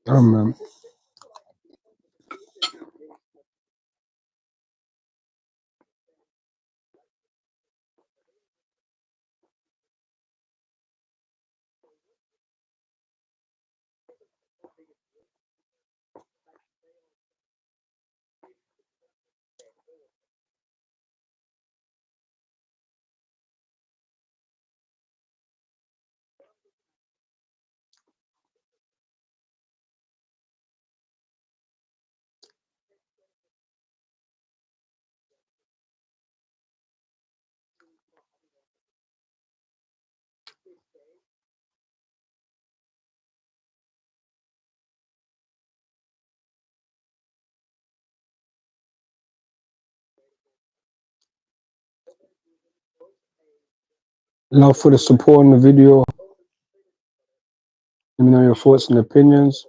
Oh man. Love for the support on the video. Let me know your thoughts and opinions.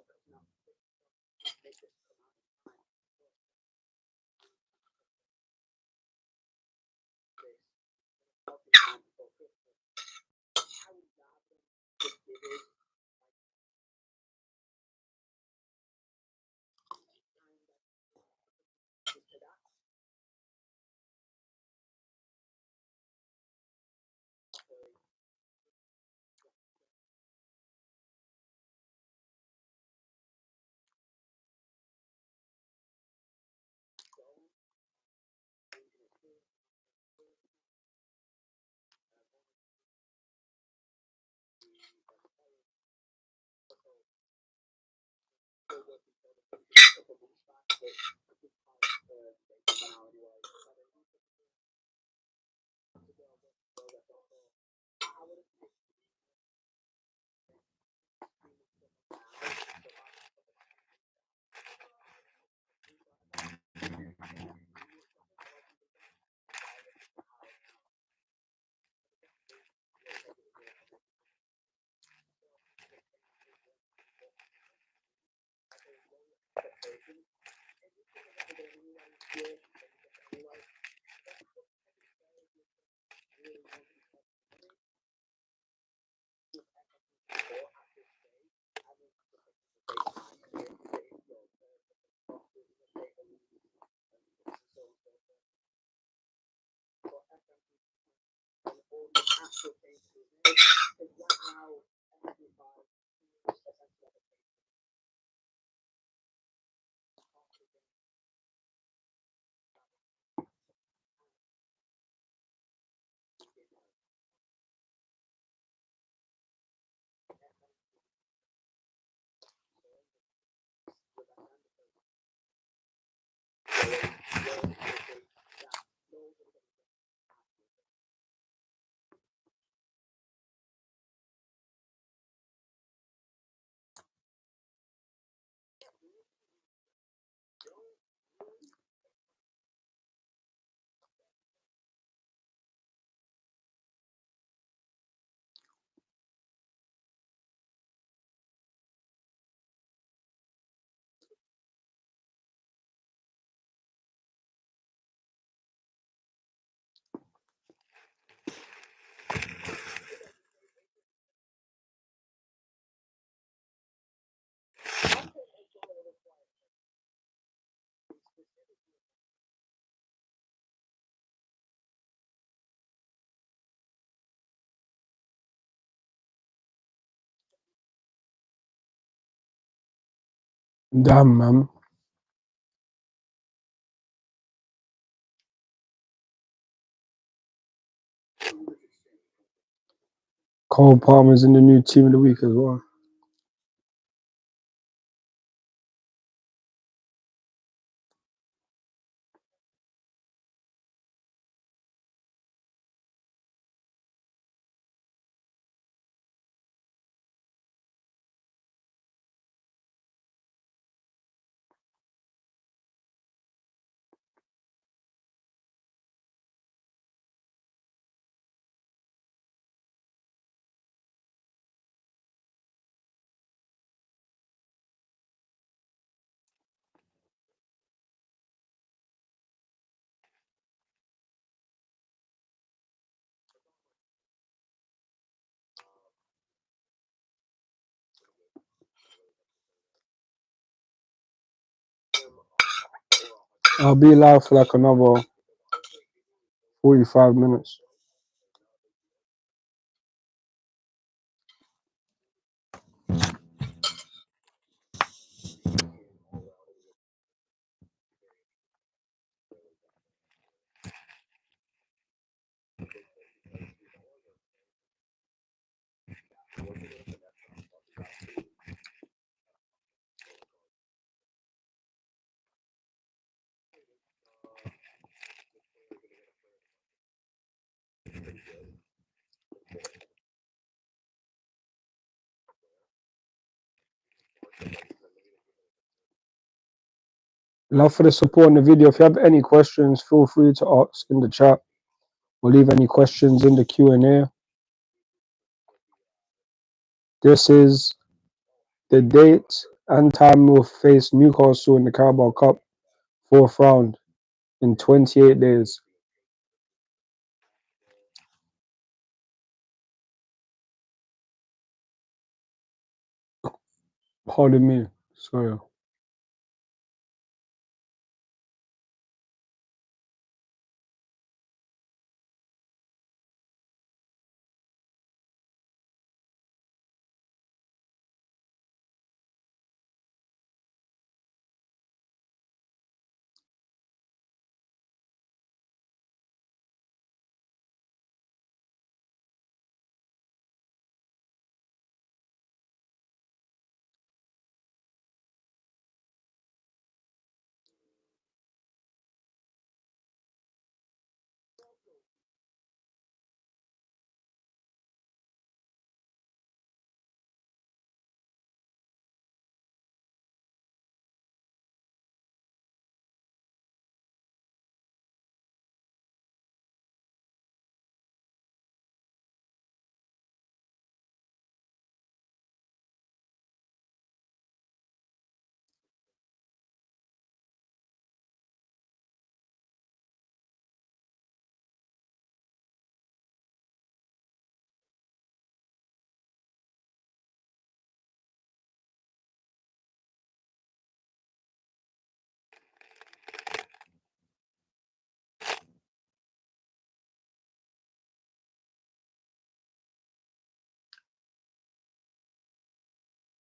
Damn, man. Cole Palmer's in the new team of the week as well. I'll be live for like another 45 minutes. Love for the support in the video. If you have any questions, feel free to ask in the chat or leave any questions in the Q&A. This is the date and time we'll face Newcastle in the Carabao Cup 4th round in 28 days. Pardon me. Sorry.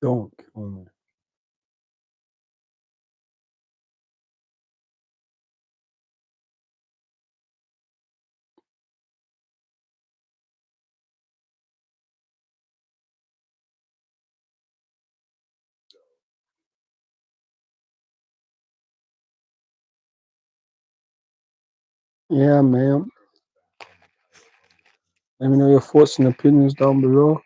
Don't kill me. Yeah, man. Let me know your thoughts and opinions down below.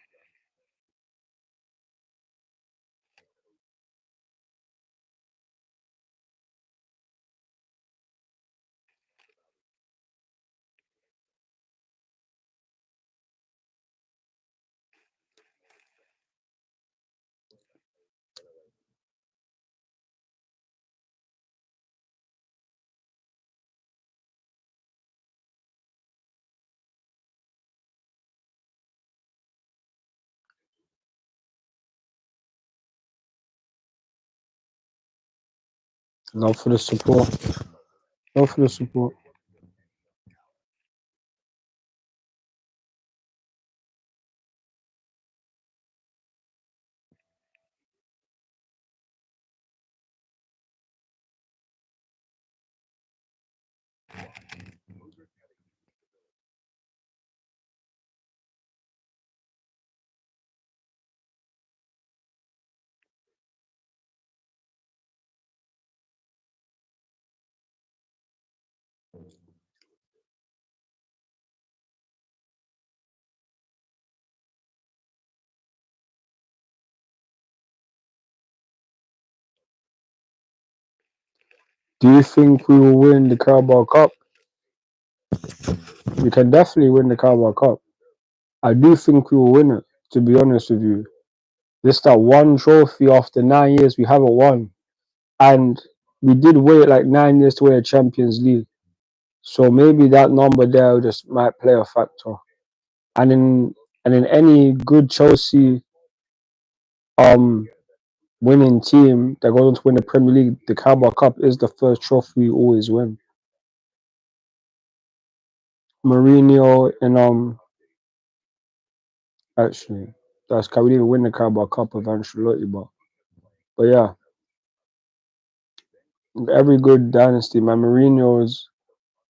Love for the support. Love for the support. Do you think we will win the Carabao Cup? We can definitely win the Carabao Cup. I do think we will win it, to be honest with you. This that one trophy after 9 years we haven't won. And we did wait like 9 years to win a Champions League. So maybe that number there just might play a factor. And in any good Chelsea winning team that goes on to win the Premier League, the Carabao Cup is the first trophy we always win. Mourinho and actually that's we didn't win the Carabao Cup with Ancelotti, but yeah, every good dynasty, my Mourinho's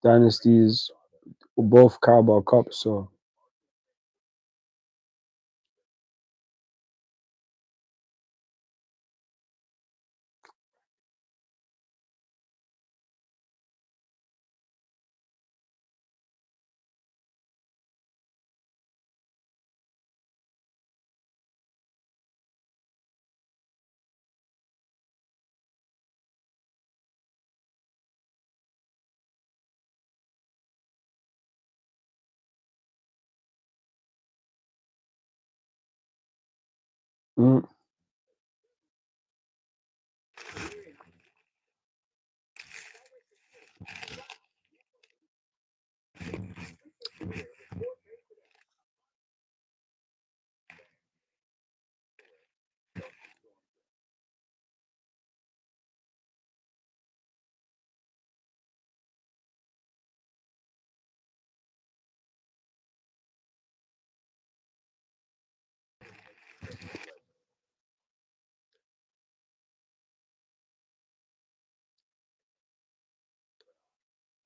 dynasties were both Carabao Cups, so mm,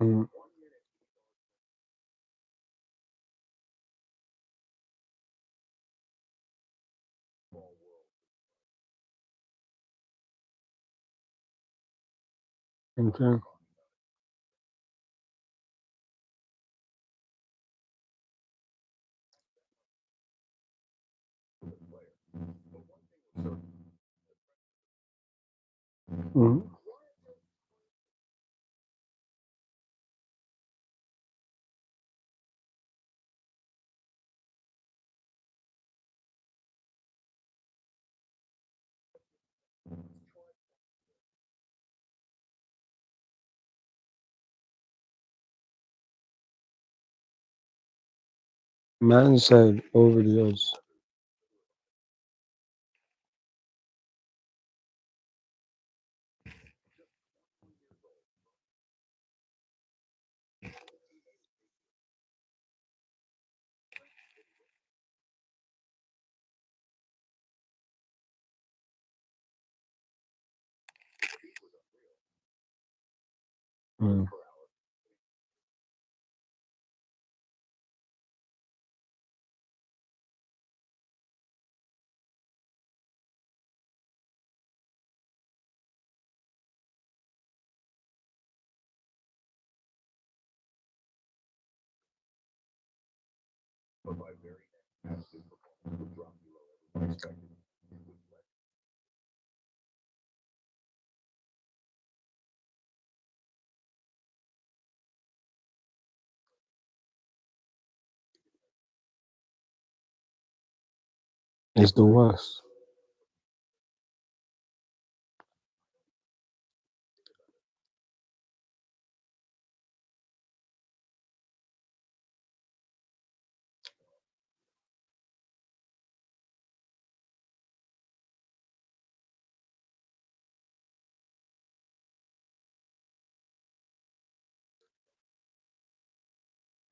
mm, okay. Mm. Man said over the years. Mm. It's the worst.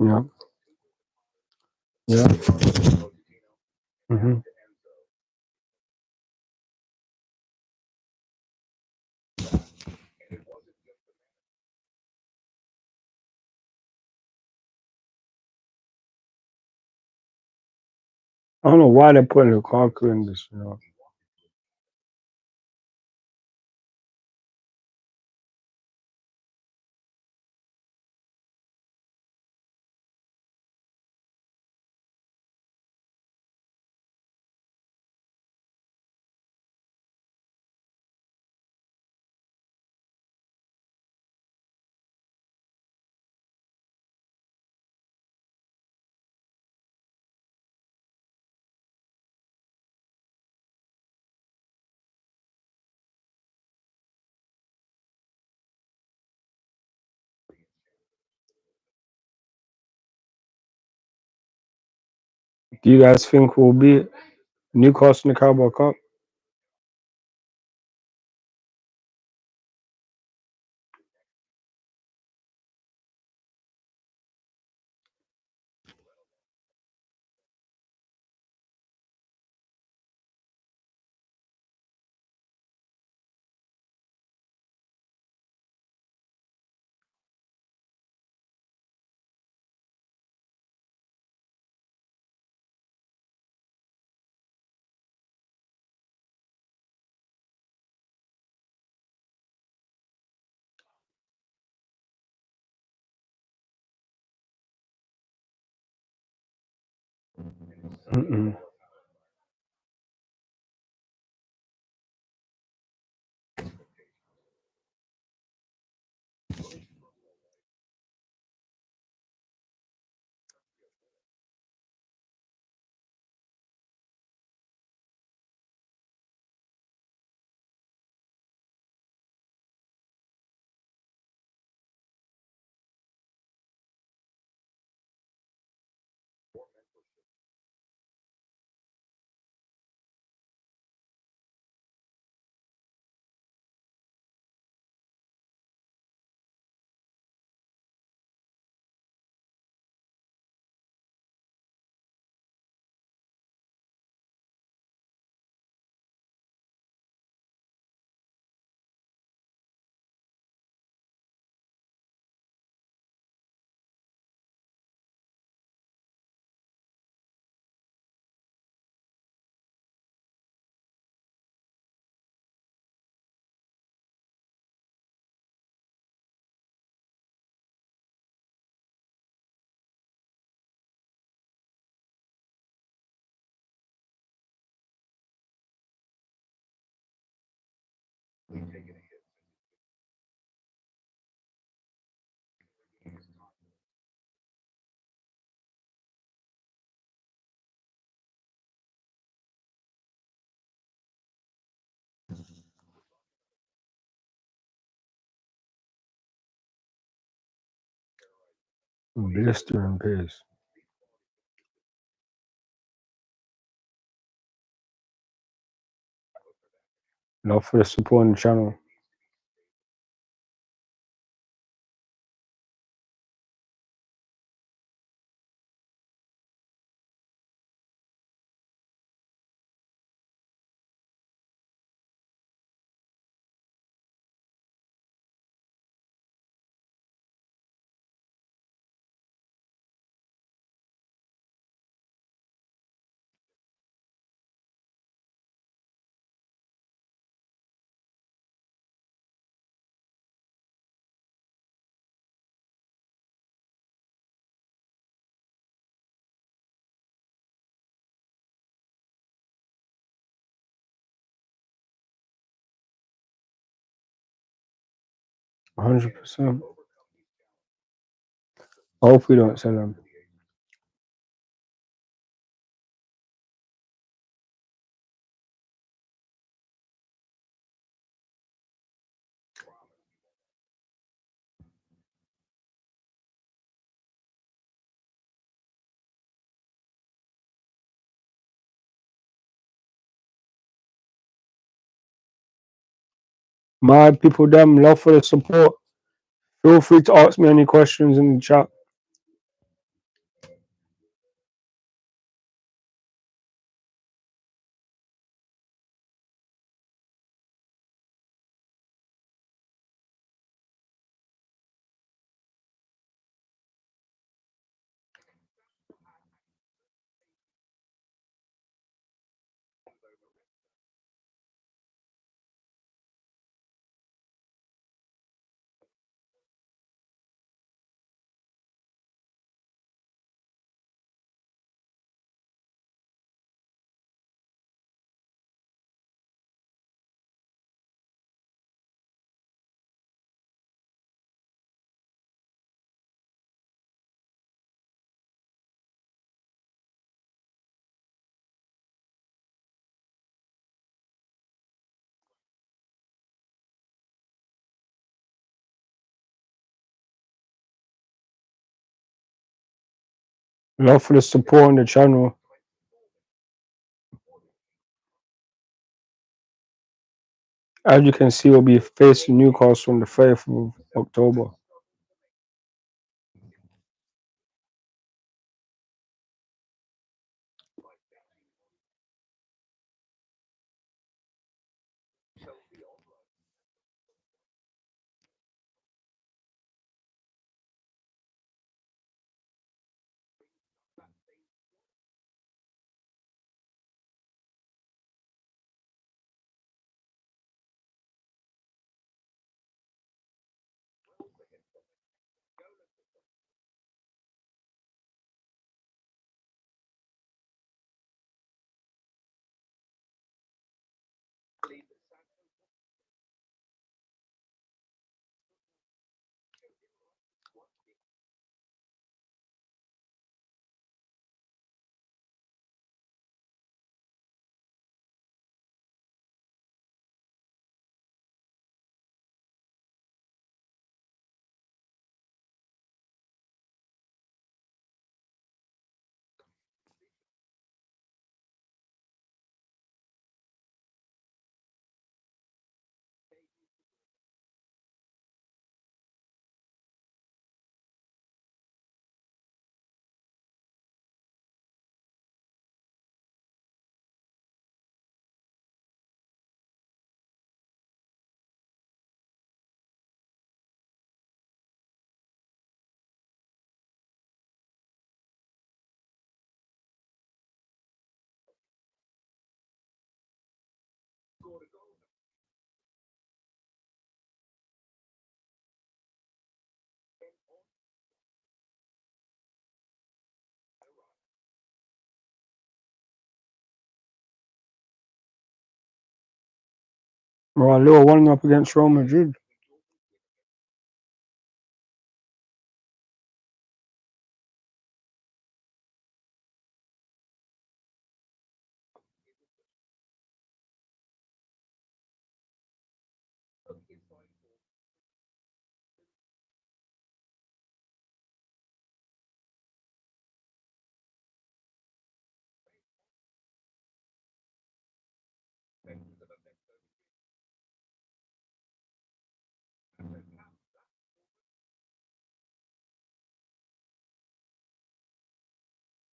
Yeah, yeah. Hmm. I don't know why they're putting Lukaku in this. Do you guys think we'll beat Newcastle in the Carabao Cup? Mm-mm. Blistering pace. Love for the support on the channel. %. I hope we don't sell them. My people, them, love for the support. Feel free to ask me any questions in the chat. Love for the support on the channel. As you can see, we'll be facing Newcastle on the 30th of October. Bro, a little 1 up against Real Madrid.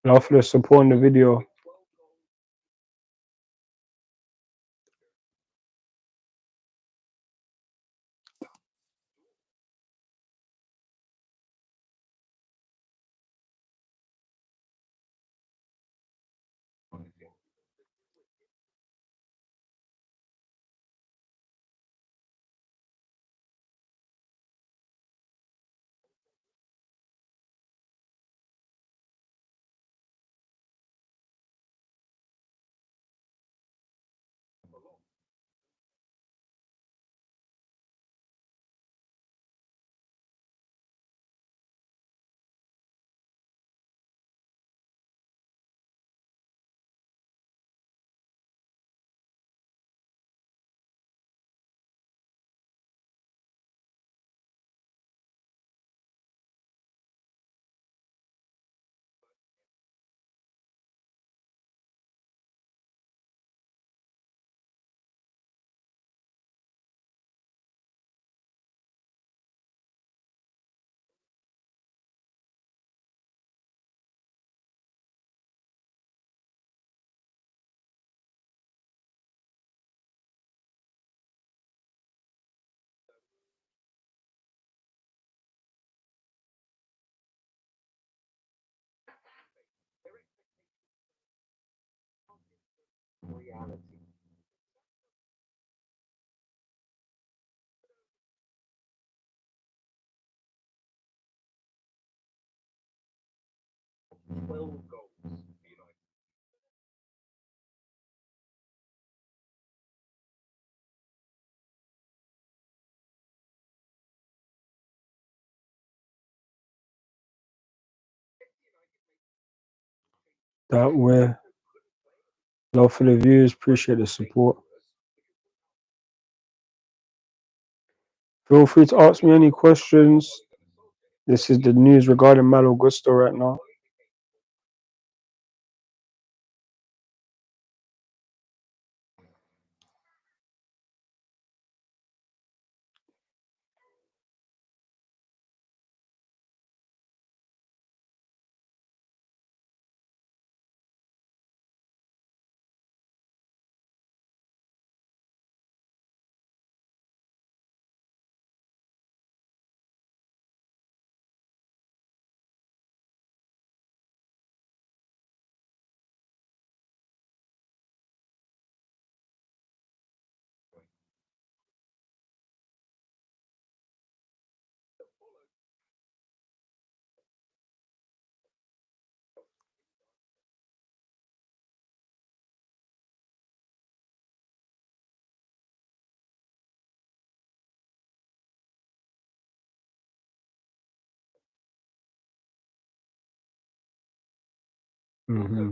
Love for the support in the video. That way. Love for the views. Appreciate the support. Feel free to ask me any questions. This is the news regarding Malo Gusto right now. Mm-hmm.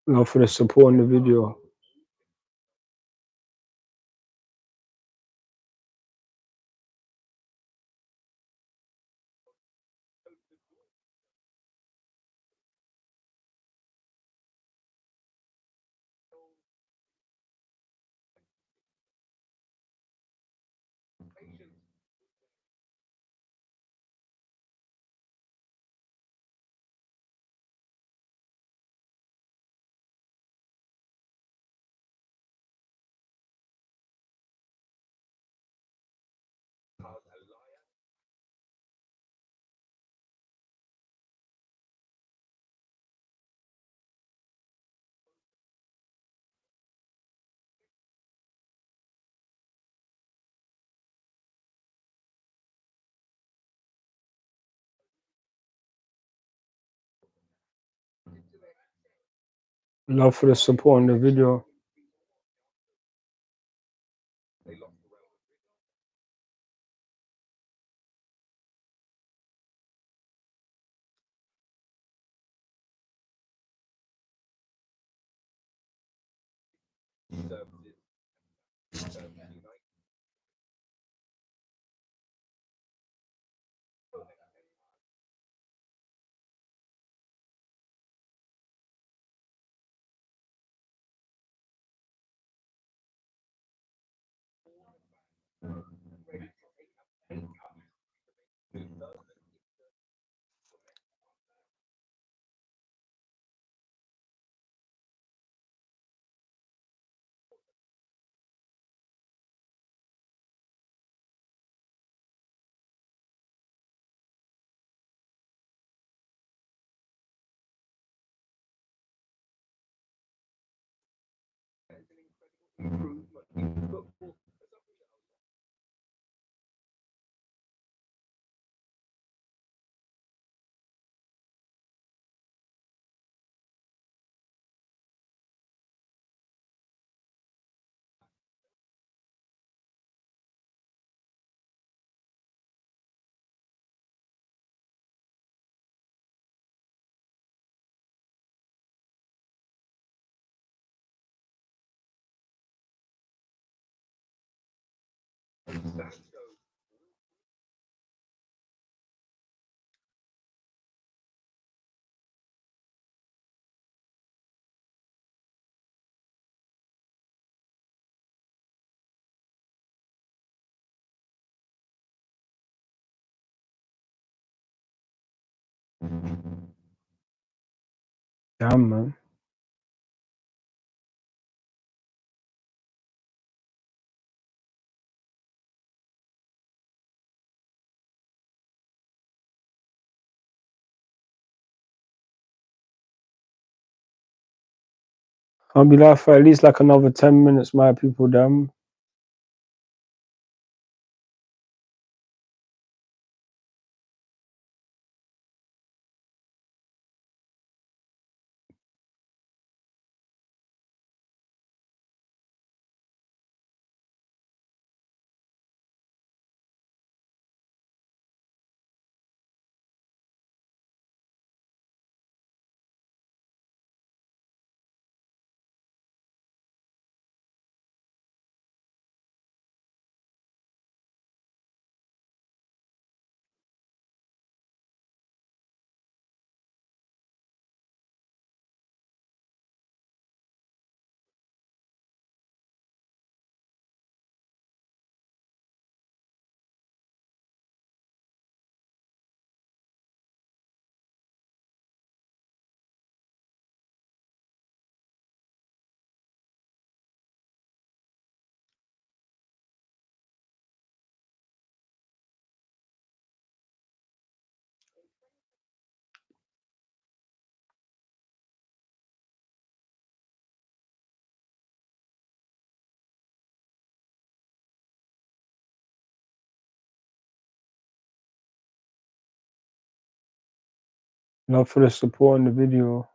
Love for the support on the video. Love for the support on the video. Damn, man. I'll be live for at least like another 10 minutes, my people, damn. Love for the support on the video.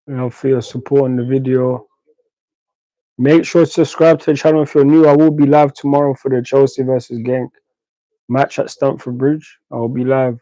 for your support on the video. Make sure to subscribe to the channel if you're new. I will be live tomorrow for the Chelsea versus Genk match at Stamford Bridge. I will be live.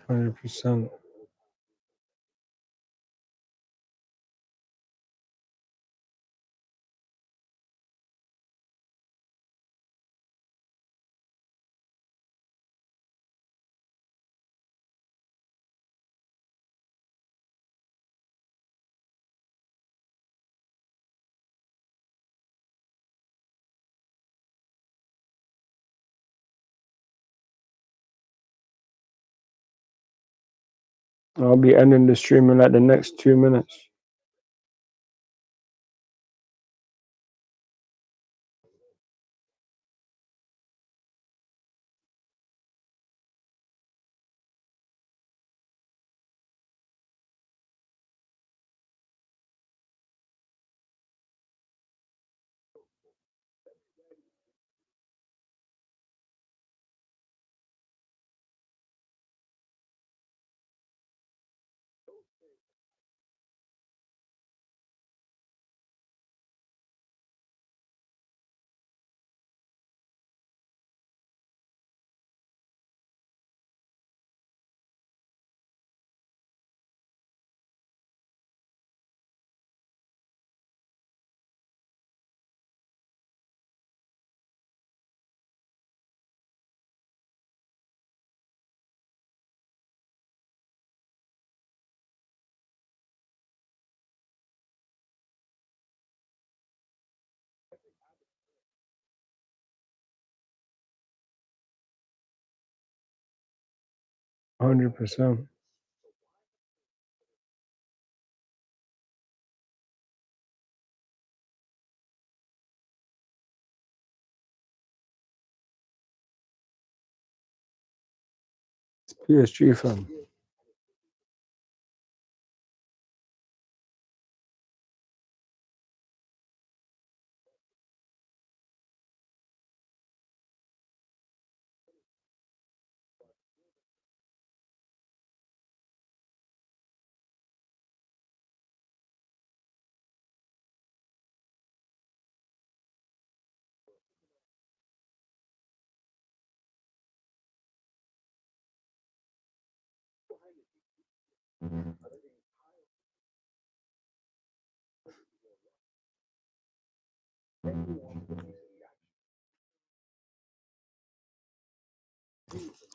%. I'll be ending the stream in like the next 2 minutes. %. PSG fam.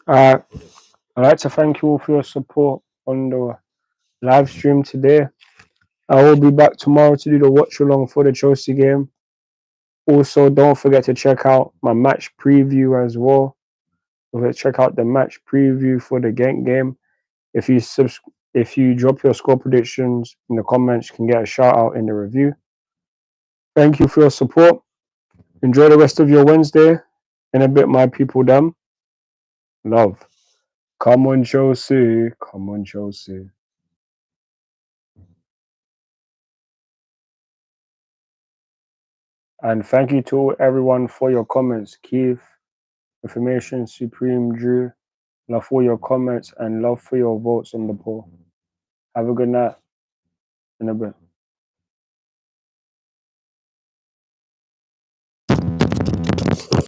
I'd like to thank you all for your support on the live stream today. I will be back tomorrow to do the watch along for the Chelsea game. Also, don't forget to check out my match preview as well. Check out the match preview for the Genk game. If you drop your score predictions in the comments, you can get a shout out in the review. Thank you for your support. Enjoy the rest of your Wednesday. In a bit, my people, them. Love. Come on, Chelsea. Come on, Chelsea. And thank you to everyone for your comments. Keith, Information, Supreme, Drew. Love for your comments and love for your votes on the poll. Have a good night. In a bit.